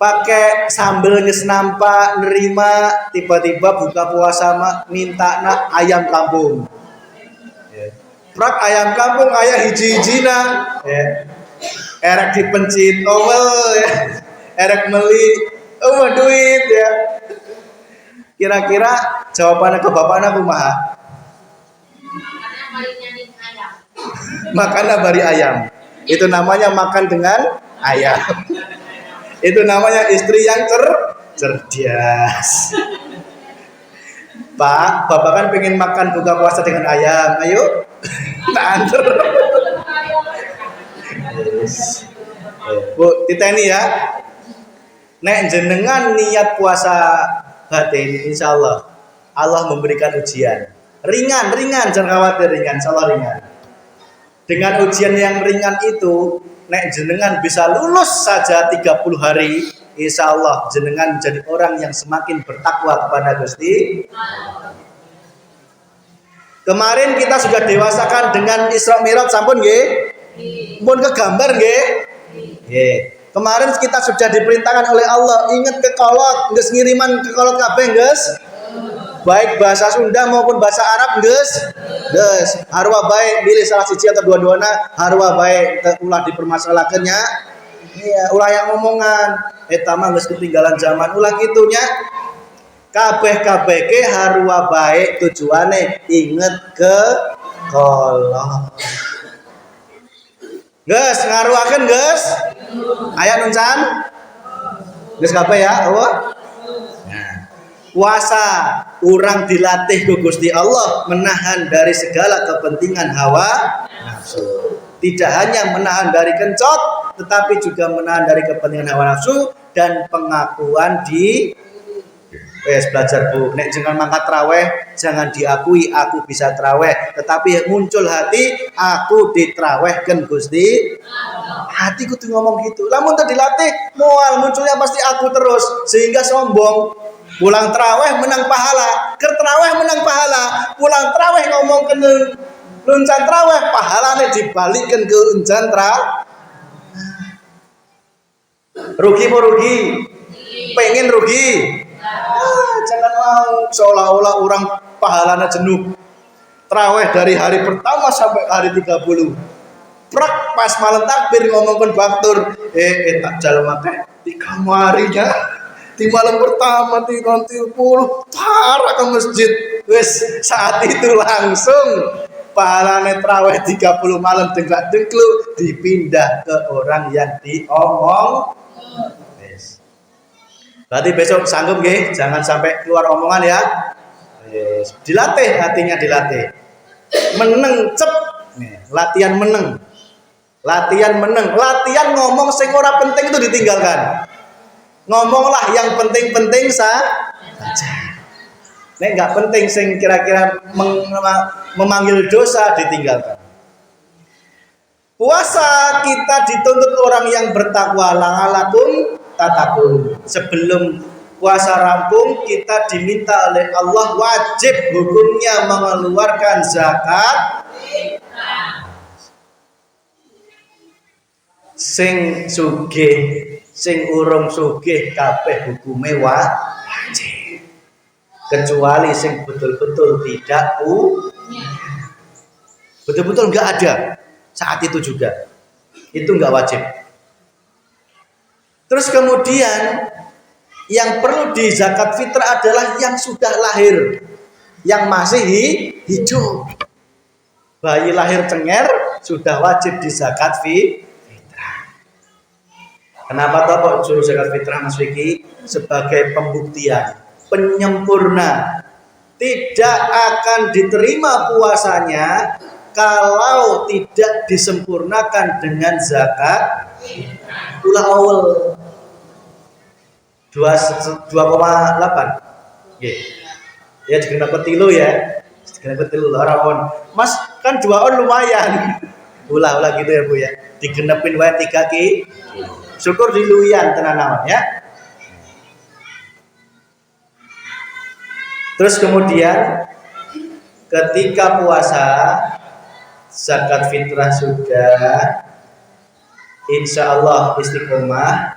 pakai sambal nges nampak nerima, tiba-tiba buka puasa minta ayam kampung. Prak ayam kampung ayah hiji-hijina. Erek dipencit owel ya. Erek meli duit ya. Kira-kira jawabannya ke bapaknya kumaha? Makanlah bari ayam. Itu namanya makan dengan ayam. Itu namanya istri yang cerdas. Pak, bapak kan pengen makan buka puasa dengan ayam. Ayo, tak antar. Bu, titeni ya. Nek jenengan niat puasa batin, insya Allah memberikan ujian. Ringan, jangan khawatir ringan, insya Allah ringan. Dengan ujian yang ringan itu, nek jenengan bisa lulus saja 30 hari, insya Allah jenengan menjadi orang yang semakin bertakwa kepada Gusti. Kemarin kita sudah dewasakan dengan Isra Mi'raj sampun nggih? Mun kegambar nggih? Nggih. Kemarin kita sudah diperintahkan oleh Allah ingat ke kolot, geus ngiriman ke kolot kabeh geus. baik bahasa Sunda maupun bahasa Arab geus harwa baik pilih salah siji atau dua-duana harwa baik ulah dipermasalahkannya iya ulah yang ngomongan eta mah geus ketinggalan zaman ulah kitunya kabeh ke harwa baik tujuane inget ke kolot geus ngaruakeun geus aya nun can geus kabeh ya Allah. Puasa orang dilatih ku Gusti Allah menahan dari segala kepentingan hawa nafsu. Tidak hanya menahan dari kencot, tetapi juga menahan dari kepentingan hawa nafsu dan pengakuan di belajar Bu. Nek jangan mangkat traweh, jangan diakui aku bisa traweh, tetapi muncul hati aku ditrawehkeun Gusti. Hati kudu ngomong gitu. Lamun teu dilatih, moal munculnya pasti aku terus sehingga sombong. Pulang traweh menang pahala, ker traweh menang pahala, pulang traweh ngomong ke luncan traweh pahalane dibalikkan ke luncan rugi mau rugi, pengen rugi, jangan mau seolah-olah orang pahalanya jenuh, traweh dari hari pertama sampai hari 30, prak pas malam takbir ngomongkan baktur, tak jalan makan di kamarinya. Di malam pertama di nanti 10 tarak ke masjid wes saat itu langsung pahalane traweh 30 malam dengklak-dengkluk dipindah ke orang yang diomong yes. Berarti besok sanggup nggih jangan sampai keluar omongan ya yes. Dilatih hatinya dilatih meneng cep latihan meneng latihan ngomong sing ora penting itu ditinggalkan ngomonglah yang penting-penting saja. Nek nggak penting sing kira-kira memanggil dosa ditinggalkan. Puasa kita dituntut orang yang bertakwa la'alakum tatakun. Sebelum puasa rampung kita diminta oleh Allah wajib hukumnya mengeluarkan zakat. Sing sugih sing urung sugih kabeh hukume wajib kecuali sing betul-betul tidak betul-betul enggak ada saat itu juga itu enggak wajib. Terus kemudian yang perlu di zakat fitrah adalah yang sudah lahir yang masih hidup. Bayi lahir cenger sudah wajib di zakat fitrah. Kenapa toh kok suruh zakat fitrah Mas Vicky? Sebagai pembuktian, penyempurna. Tidak akan diterima puasanya kalau tidak disempurnakan dengan zakat ulah awal 2,8. Nggih. Ya digenep petilo ya. Digenep petilo ora Mas kan 2 on lumayan. Ulah gitu ya Bu ya. Digenepin wae 3 ki. Syukur diluyan tenan naon ya. Terus kemudian ketika puasa zakat fitrah sudah insya Allah istiqomah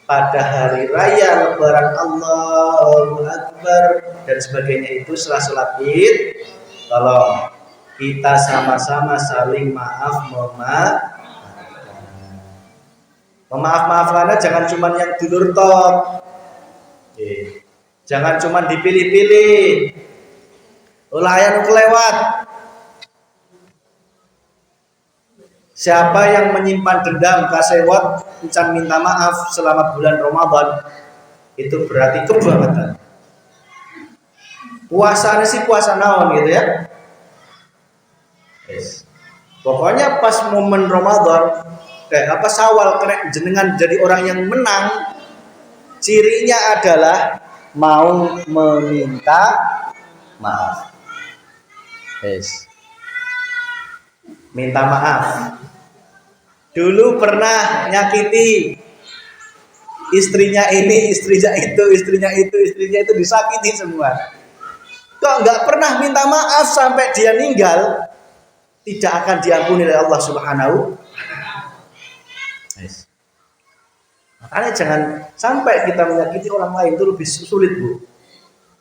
pada hari raya lebaran Allahu Akbar dan sebagainya itu setelah sholat id tolong kita sama-sama saling memaaf-maafannya jangan cuma yang dulur top. Jangan cuma dipilih-pilih. Ulah aya kelewat. Siapa yang menyimpan dendam kasewot encan minta maaf selama bulan Ramadan itu berarti kebangetan. Puasanya sih puasa naon gitu ya. Yes. Pokoknya pas momen Ramadan Syawal kena jenengan jadi orang yang menang, cirinya adalah mau meminta maaf. Yes. Minta maaf. Dulu pernah nyakiti istrinya ini, istrinya itu disakiti semua. Kok nggak pernah minta maaf sampai dia meninggal, tidak akan diampuni oleh Allah Subhanahu. Yes. Makanya jangan sampai kita menyakiti orang lain itu lebih sulit Bu.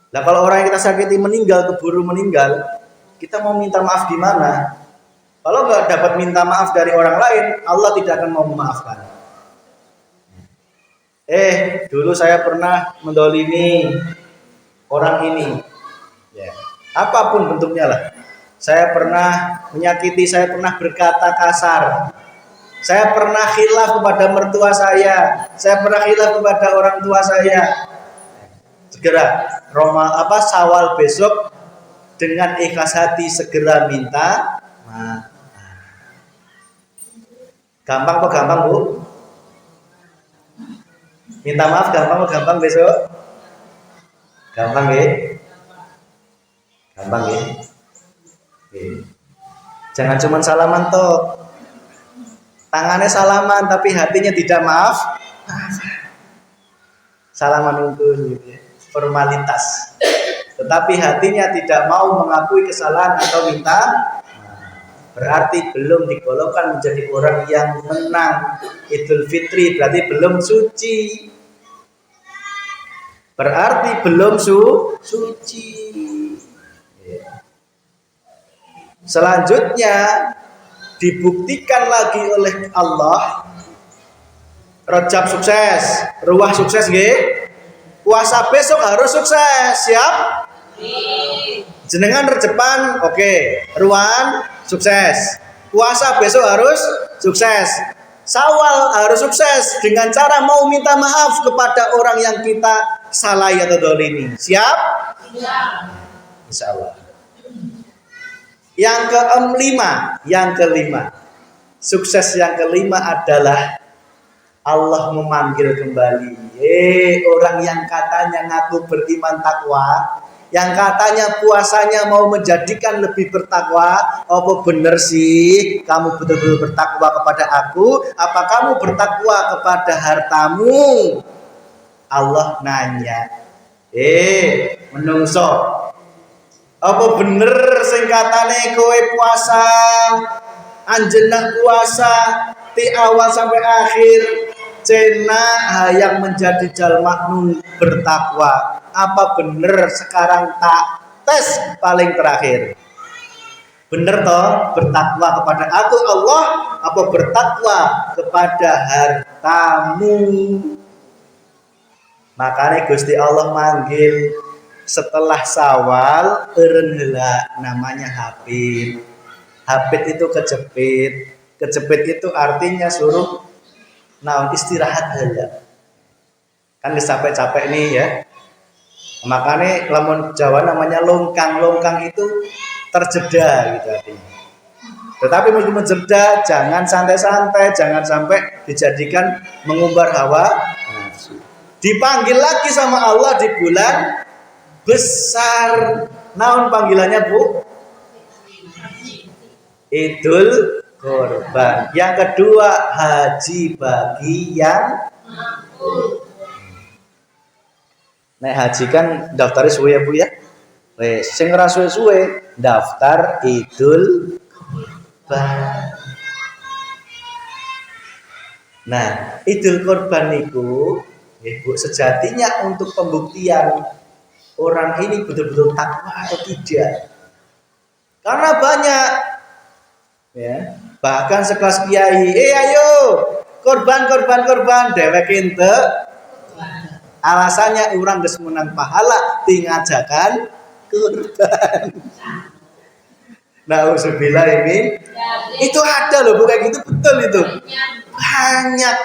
Nah kalau orang yang kita sakiti meninggal, keburu meninggal, kita mau minta maaf gimana? Kalau nggak dapat minta maaf dari orang lain, Allah tidak akan mau memaafkan. Dulu saya pernah mendolimi orang ini, ya, apapun bentuknya lah. Saya pernah menyakiti, saya pernah berkata kasar, saya pernah khilaf kepada mertua saya pernah khilaf kepada orang tua saya. Segera Syawal besok dengan ikhlas hati segera minta maaf. Gampang kok gampang Bu? Minta maaf gampang kok gampang besok? Gampang ya? Gampang ya? Jangan cuma salaman toh. Tangannya salaman tapi hatinya tidak maaf. Salaman unggul gitu ya. Formalitas. Tetapi hatinya tidak mau mengakui kesalahan atau minta, berarti belum digolongkan menjadi orang yang menang Idul Fitri, berarti belum suci. Berarti belum suci. Selanjutnya dibuktikan lagi oleh Allah. Rajab sukses, ruah sukses nggih. Puasa besok harus sukses, siap? Jenengan rejepan, oke. Ruan sukses. Puasa besok harus sukses. Syawal harus sukses dengan cara mau minta maaf kepada orang yang kita salahi atau dolimi. Siap? Siap. Insya Allah. Yang kelima, sukses yang kelima adalah Allah memanggil kembali. Orang yang katanya ngaku beriman takwa, yang katanya puasanya mau menjadikan lebih bertakwa, apa bener sih kamu betul-betul bertakwa kepada aku? Apa kamu bertakwa kepada hartamu? Allah nanya. Menungso, apa bener sing katane kowe puasa, anjenah puasa ti awal sampai akhir cena hayang menjadi jalma nu bertakwa? Apa bener sekarang tak tes paling terakhir? Bener toh bertakwa kepada aku Allah, apa bertakwa kepada hartamu? Makanya Gusti Allah manggil setelah Syawal eureun heula namanya Habib. Habib itu kejepit. Kejepit itu artinya suruh istirahat heula. Kan capek-capek nih ya. Makanya lamun Jawa namanya longkang. Longkang itu terjeda gitu artinya. Tetapi meskipun jeda, jangan santai-santai, jangan sampai dijadikan mengumbar hawa nafsu. Dipanggil lagi sama Allah di bulan besar. Naon panggilannya Bu? Idul Kurban. Yang kedua haji bagi yang mampu. Nek haji kan daftarnya suwe ya Bu ya. Wes sing ora suwe-suwe daftar Idul Kurban. Nah, Idul Kurban niku Bu sejatinya untuk pembuktian orang ini betul-betul takwa atau tidak. Karena banyak ya, bahkan sekelas kiai, ayo korban dewek ente. Alasannya orang geus menang pahala tingajakan kurban. Nauzubillah ini. Itu ada loh, bukan gitu, betul itu. Banyak.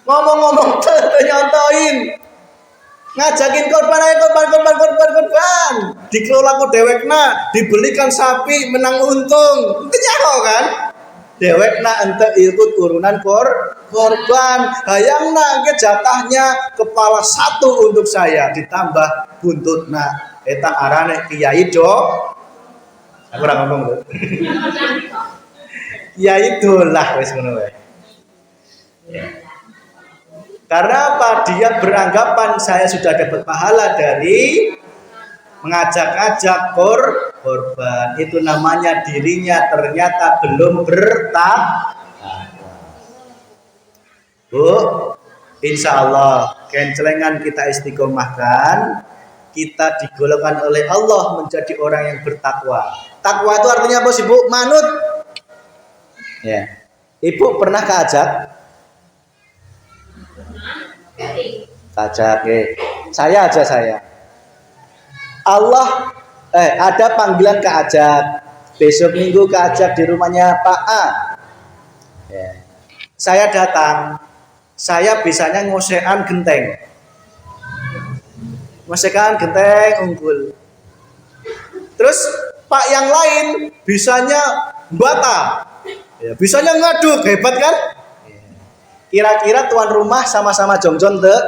Ngomong-ngomong nyontoin. Ngajakin korban ayo korban. Dikelola ku dewekna, dibelikan sapi menang untung. Itu nyaho kan? Dewekna ente ikut urunan korban. Hayangna ke jatahnya kepala satu untuk saya ditambah buntutna. Eta arane kiai jo. Aku ora ngomong lho. Kiai dolah wis ngono wae. Karena apa? Dia beranggapan saya sudah dapat pahala dari mengajak-ajak korban. Itu namanya dirinya ternyata belum bertakwa. Bu, insya Allah kencelengan kita istiqomahkan kita digolongkan oleh Allah menjadi orang yang bertakwa. Takwa itu artinya apa sih, Bu? Manut. Ya. Ibu pernah keajak? Keajak, Saya aja saya. Allah ada panggilan keajak. Besok minggu keajak di rumahnya Pak A. Ya. Saya datang. Saya bisanya ngosekan genteng. Ngosekan genteng unggul. Terus Pak yang lain bisanya bata. Ya, bisanya ngaduk, hebat kan? Kira-kira tuan rumah sama-sama jongjon deh.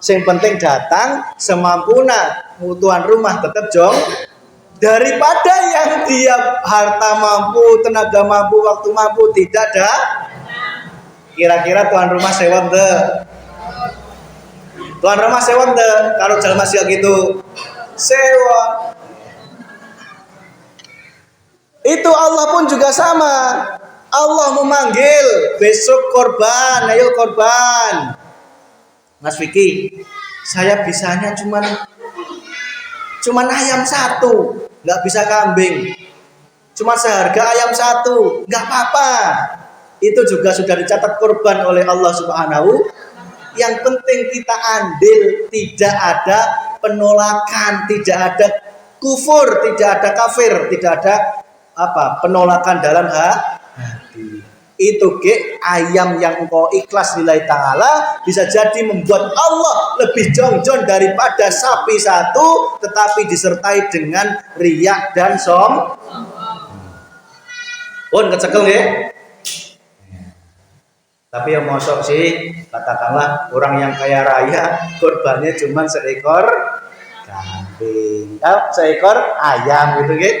Yang penting datang semampuna, tuan rumah tetap jong. Daripada yang dia harta mampu, tenaga mampu, waktu mampu tidak ada. Kira-kira tuan rumah sewa deh. Tuan rumah sewa deh. Kalau jalan masih gitu, sewa. Itu Allah pun juga sama. Allah memanggil besok korban, ayo korban. Mas Vicky, saya bisanya cuman ayam satu, nggak bisa kambing. Cuma seharga ayam satu, nggak apa-apa. Itu juga sudah dicatat korban oleh Allah Subhanahu. Yang penting kita andil, tidak ada penolakan, tidak ada kufur, tidak ada kafir, tidak ada penolakan dalam hati. Itu ayam yang engkau ikhlas lillahi ta'ala bisa jadi membuat Allah lebih jongjon daripada sapi satu tetapi disertai dengan riak dan pun kecekel nggih. Tapi yang mosok sih katakanlah orang yang kaya raya korbannya cuma seekor kambing, seekor ayam gitu nggih.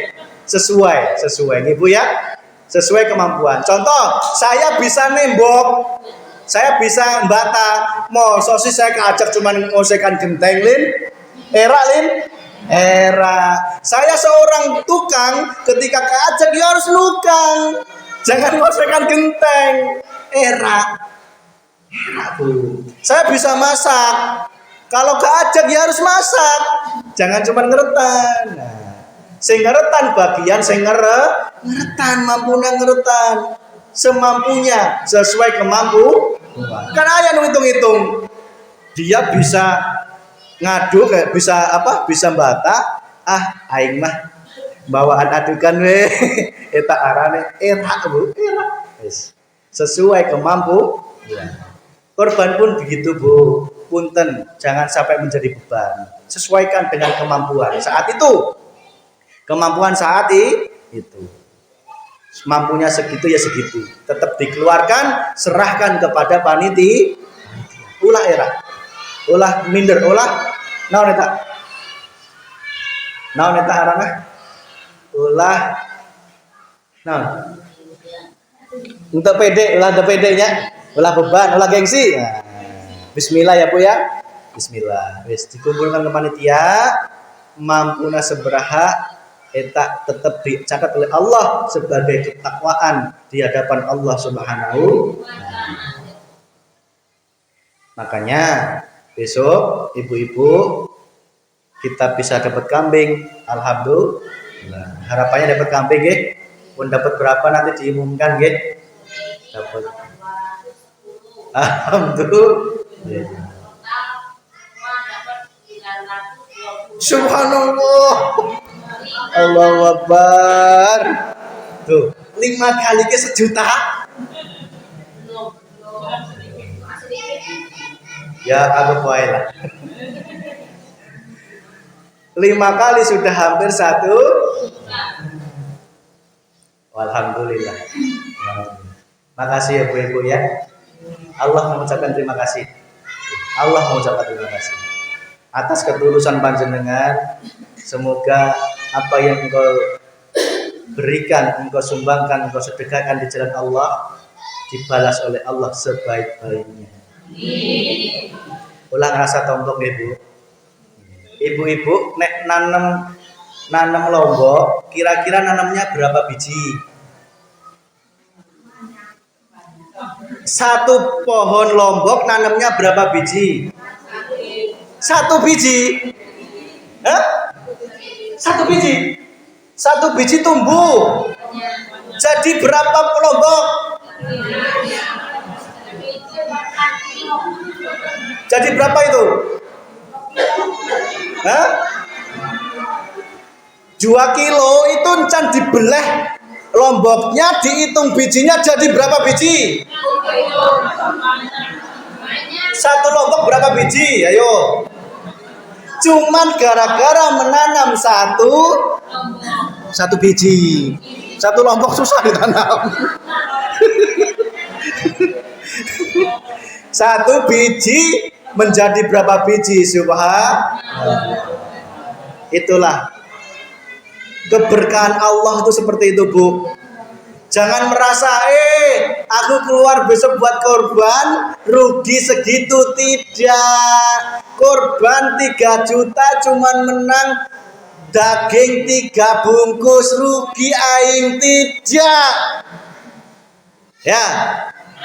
Sesuai nih Bu ya. Sesuai kemampuan. Contoh, saya bisa nembok, saya bisa mbata. Mau sosis saya keajak cuman ngosekan genteng lin, era. Saya seorang tukang, ketika keajak ya harus nukang, jangan ngosekan genteng, era Bu. Saya bisa masak, kalau keajak ya harus masak, jangan cuman ngeretan. Sing ngeretan bagian sing ngeretan mampunya ngeretan semampunya sesuai kemampuan. Kan ayah ngitung-hitung. Dia bisa ngaduk bisa bata. Aing mah bawaan adukan we. Eta arane Bu. Sesuai kemampuan. Korban pun begitu Bu. Punten jangan sampai menjadi beban. Sesuaikan dengan kemampuan saat itu. Kemampuan saat itu mampunya segitu ya segitu, tetap dikeluarkan, serahkan kepada panitia. Ulah minder, naon eta arana ulah naon untuk pede, ulah pedenya, ulah beban, ulah gengsi. Bismillah ya Bu ya, Bismillah. Wis dikumpulkan ke panitia, mampuna seberaha eta tetap dicatat oleh Allah sebagai ketakwaan di hadapan Allah Subhanahu. Makanya besok ibu-ibu kita bisa dapat kambing, alhamdulillah. Harapannya dapat kambing nggih. Pun dapat berapa nanti diumumkan nggih. Dapat. Alhamdulillah. Subhanallah. Allahu Akbar. Tuh, 5 kali ke 1 juta. Ya aku lah. 5 kali sudah hampir 1. Alhamdulillah. Makasih ya Bu ya. Allah mengucapkan terima kasih. Allah mengucapkan terima kasih atas ketulusan panjenengan. Semoga apa yang engkau berikan, engkau sumbangkan, engkau sedekahkan di jalan Allah dibalas oleh Allah sebaik-baiknya. Ulang rasa tombok ibu. Ibu-ibu nek nanam lombok, kira-kira nanamnya berapa biji? 1 pohon lombok nanamnya berapa biji? 1 biji. biji. Satu biji tumbuh. Jadi berapa kelompok? Jadi berapa itu? Hah? 2 kilo itu encan dibelah lomboknya, dihitung bijinya jadi berapa biji? Satu lombok berapa biji? Ayo. Cuman gara-gara menanam satu biji. Satu lombok susah ditanam. Satu biji menjadi berapa biji? Subhanallah. Itulah keberkahan Allah itu seperti itu, Bu. Jangan merasa aku keluar besok buat korban rugi segitu. Tidak. Korban 3 juta cuman menang daging 3 bungkus, rugi aing. Tidak. Ya,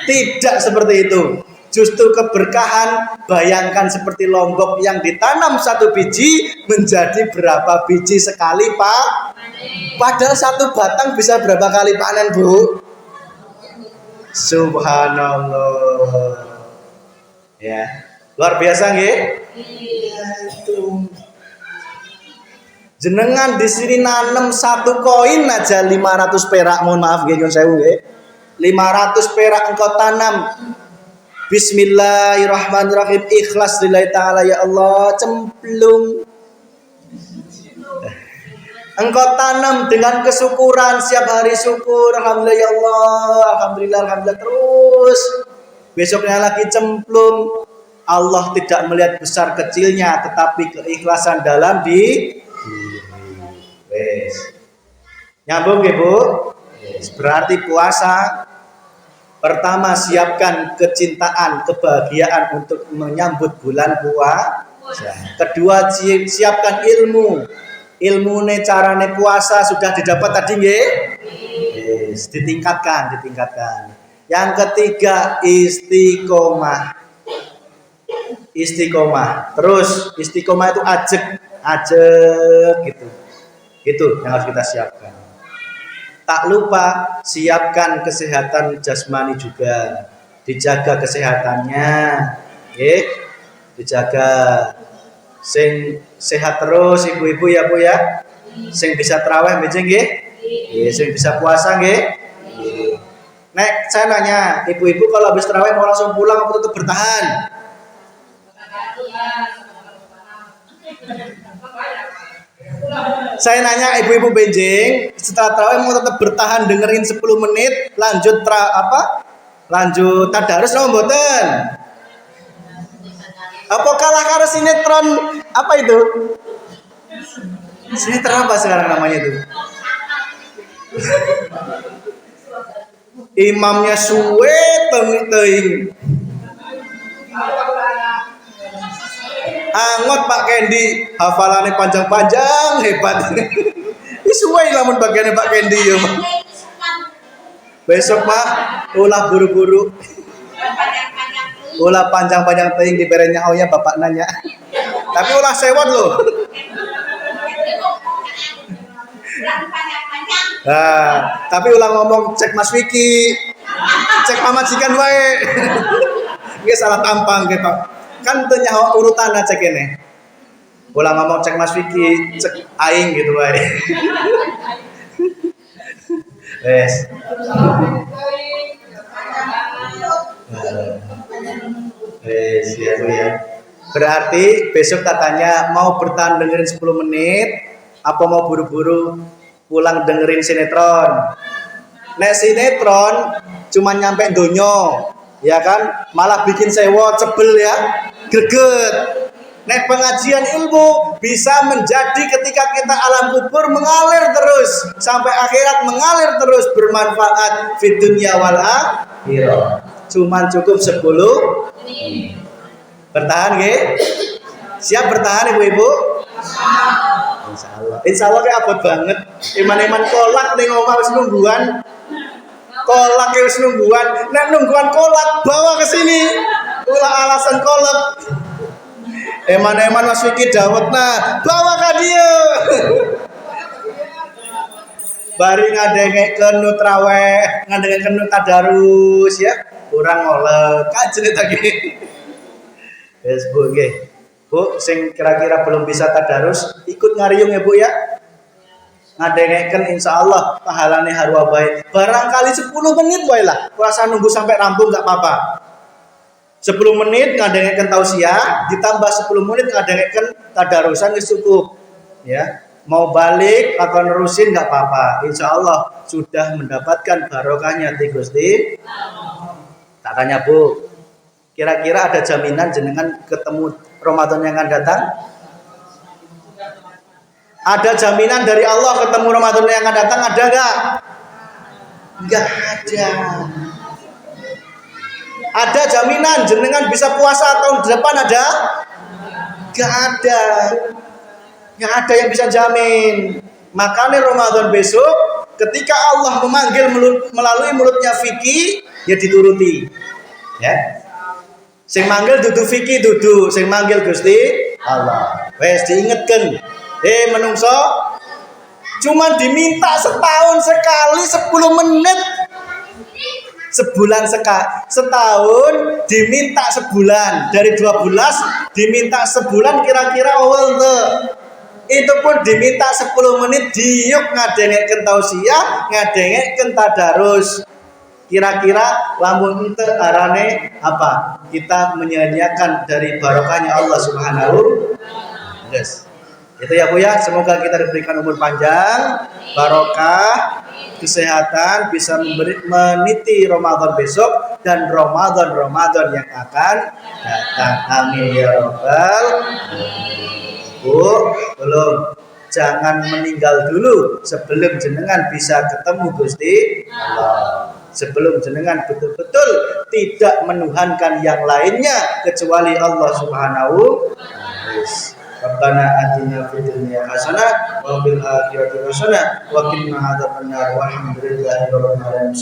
tidak seperti itu. Justru keberkahan, bayangkan seperti lombok yang ditanam 1 biji menjadi berapa biji sekali, Pak? Padahal 1 batang bisa berapa kali panen, Bu? Subhanallah. Ya, luar biasa nggih? Itu. Jenengan di sini nanem 1 koin aja 500 perak, mohon maaf nggih, nyuwun sewu nggih. 500 perak engkau tanam. Bismillahirrahmanirrahim, ikhlas lillahi ta'ala, ya Allah, cemplung. Engkau tanam dengan kesyukuran, setiap hari syukur, alhamdulillah ya Allah, alhamdulillah, alhamdulillah terus. Besoknya lagi cemplung. Allah tidak melihat besar kecilnya, tetapi keikhlasan dalam diri. Nyambung ya, Bu? Berarti puasa pertama, siapkan kecintaan, kebahagiaan untuk menyambut bulan puasa. Kedua, siapkan ilmu. Ilmune carane puasa sudah didapat tadi nggih? Yes, ditingkatkan. Yang ketiga, istiqomah. Terus istiqomah itu ajek gitu. Itu yang harus kita siapkan. Tak lupa siapkan kesehatan jasmani juga, dijaga kesehatannya, dijaga. Sing sehat terus ibu-ibu ya, Bu ya. Sing bisa tarawih mbejeng nggih? Nggih, sing bisa puasa nggih? Nggih. Nek saya nanya, ibu-ibu kalau habis tarawih mau langsung pulang atau tetap bertahan? Saya nanya ibu-ibu benjing, setelah tarawih mau tetap bertahan dengerin 10 menit, lanjut lanjut tadarus no mboten? Apa kalah karo sinetron apa itu? Sinetron apa sekarang namanya itu? Imamnya suwe teing. Angot Pak Kendi, hafalannya panjang-panjang, hebat. Ini suwe lamun bagiannya Pak Kendi ya. Besok Pak ulah buru-buru. Ulah panjang-panjang teing di berenya ya bapak nanya. Tapi ulah sewot loh. Nah, tapi ulah ngomong cek Mas Wiki, cek pamajikan wae. Nggih salah tampang nggih Pak. Kan teu nyaho urutan cek kene. Ulah ngomong cek Mas Wiki, cek aing gitu wae. Wes. Ya. Berarti besok katanya mau bertahan dengerin 10 menit apa mau buru-buru pulang dengerin sinetron. Nek sinetron cuma nyampe donyo, ya kan? Malah bikin sewo cebel ya, greget. Nek pengajian ilmu bisa menjadi ketika kita alam kubur mengalir terus sampai akhirat, mengalir terus bermanfaat fid dunya wal akhirah. Cuman cukup 10 menit. Bertahan nggih? Siap bertahan ibu-ibu? Insyaallah. Insyaallah kayak abot banget. Iman-iman kolak ning omah wis nungguan. Kolak wis nungguan. Nek nungguan kolak bawa ke sini. Ulah alasan kolak. Eman-eman Mas Wiki dawetna, bawa ka dia. Bari ngadengeken nu traweh, ngadengeken nu tadarus ya. Kurang ngolek kajene lagi. Wes Bu nggih. Bu sing kira-kira belum bisa tadarus ikut ngariung ya Bu ya. Ngadengeken insyaallah pahalane harwa baik. Barangkali 10 menit wae lah. Puasa nunggu sampai rampung enggak apa-apa. 10 menit ngadengeken tausiah ditambah 10 menit ngadengeken tadarusan wis cukup. Ya. Mau balik atau nerusin nggak apa-apa. Insya Allah sudah mendapatkan barokahnya di Gusti. Tak tanya Bu, kira-kira ada jaminan jenengan ketemu Ramadan yang akan datang? Ada jaminan dari Allah ketemu Ramadan yang akan datang? Ada nggak? Nggak ada. Ada jaminan jenengan bisa puasa tahun depan ada? Nggak ada. Nggak ada yang bisa jamin. Makanya Ramadan besok ketika Allah memanggil melalui mulutnya Vicky ya dituruti ya. Sing manggil dudu Vicky dudu, sing manggil Gusti Allah. Wes diingetkan menungso cuman diminta setahun sekali 10 menit, sebulan setahun diminta sebulan, dari 12 diminta sebulan, kira-kira awal itu pun diminta 10 menit diuk ngadengeken tausiah, ngadengeken tadarus. Kira-kira lamun ente arane apa? Kita menyia-nyiakan dari barokahnya Allah Subhanahu. Yes. Itu ya Bu ya, semoga kita diberikan umur panjang, barokah, kesehatan, bisa meniti Ramadan besok dan Ramadan yang akan datang. Amin ya rabbal alamin. Bu, belum, jangan meninggal dulu sebelum jenengan bisa ketemu Gusti Allah. Sebelum jenengan betul-betul tidak menuhankan yang lainnya kecuali Allah Subhanahu wa ta'ala. Rabbana atina fid dunya hasanah wa fil akhirati hasanah wa qina adzabannar. Walhamdulillahi rabbil alamin.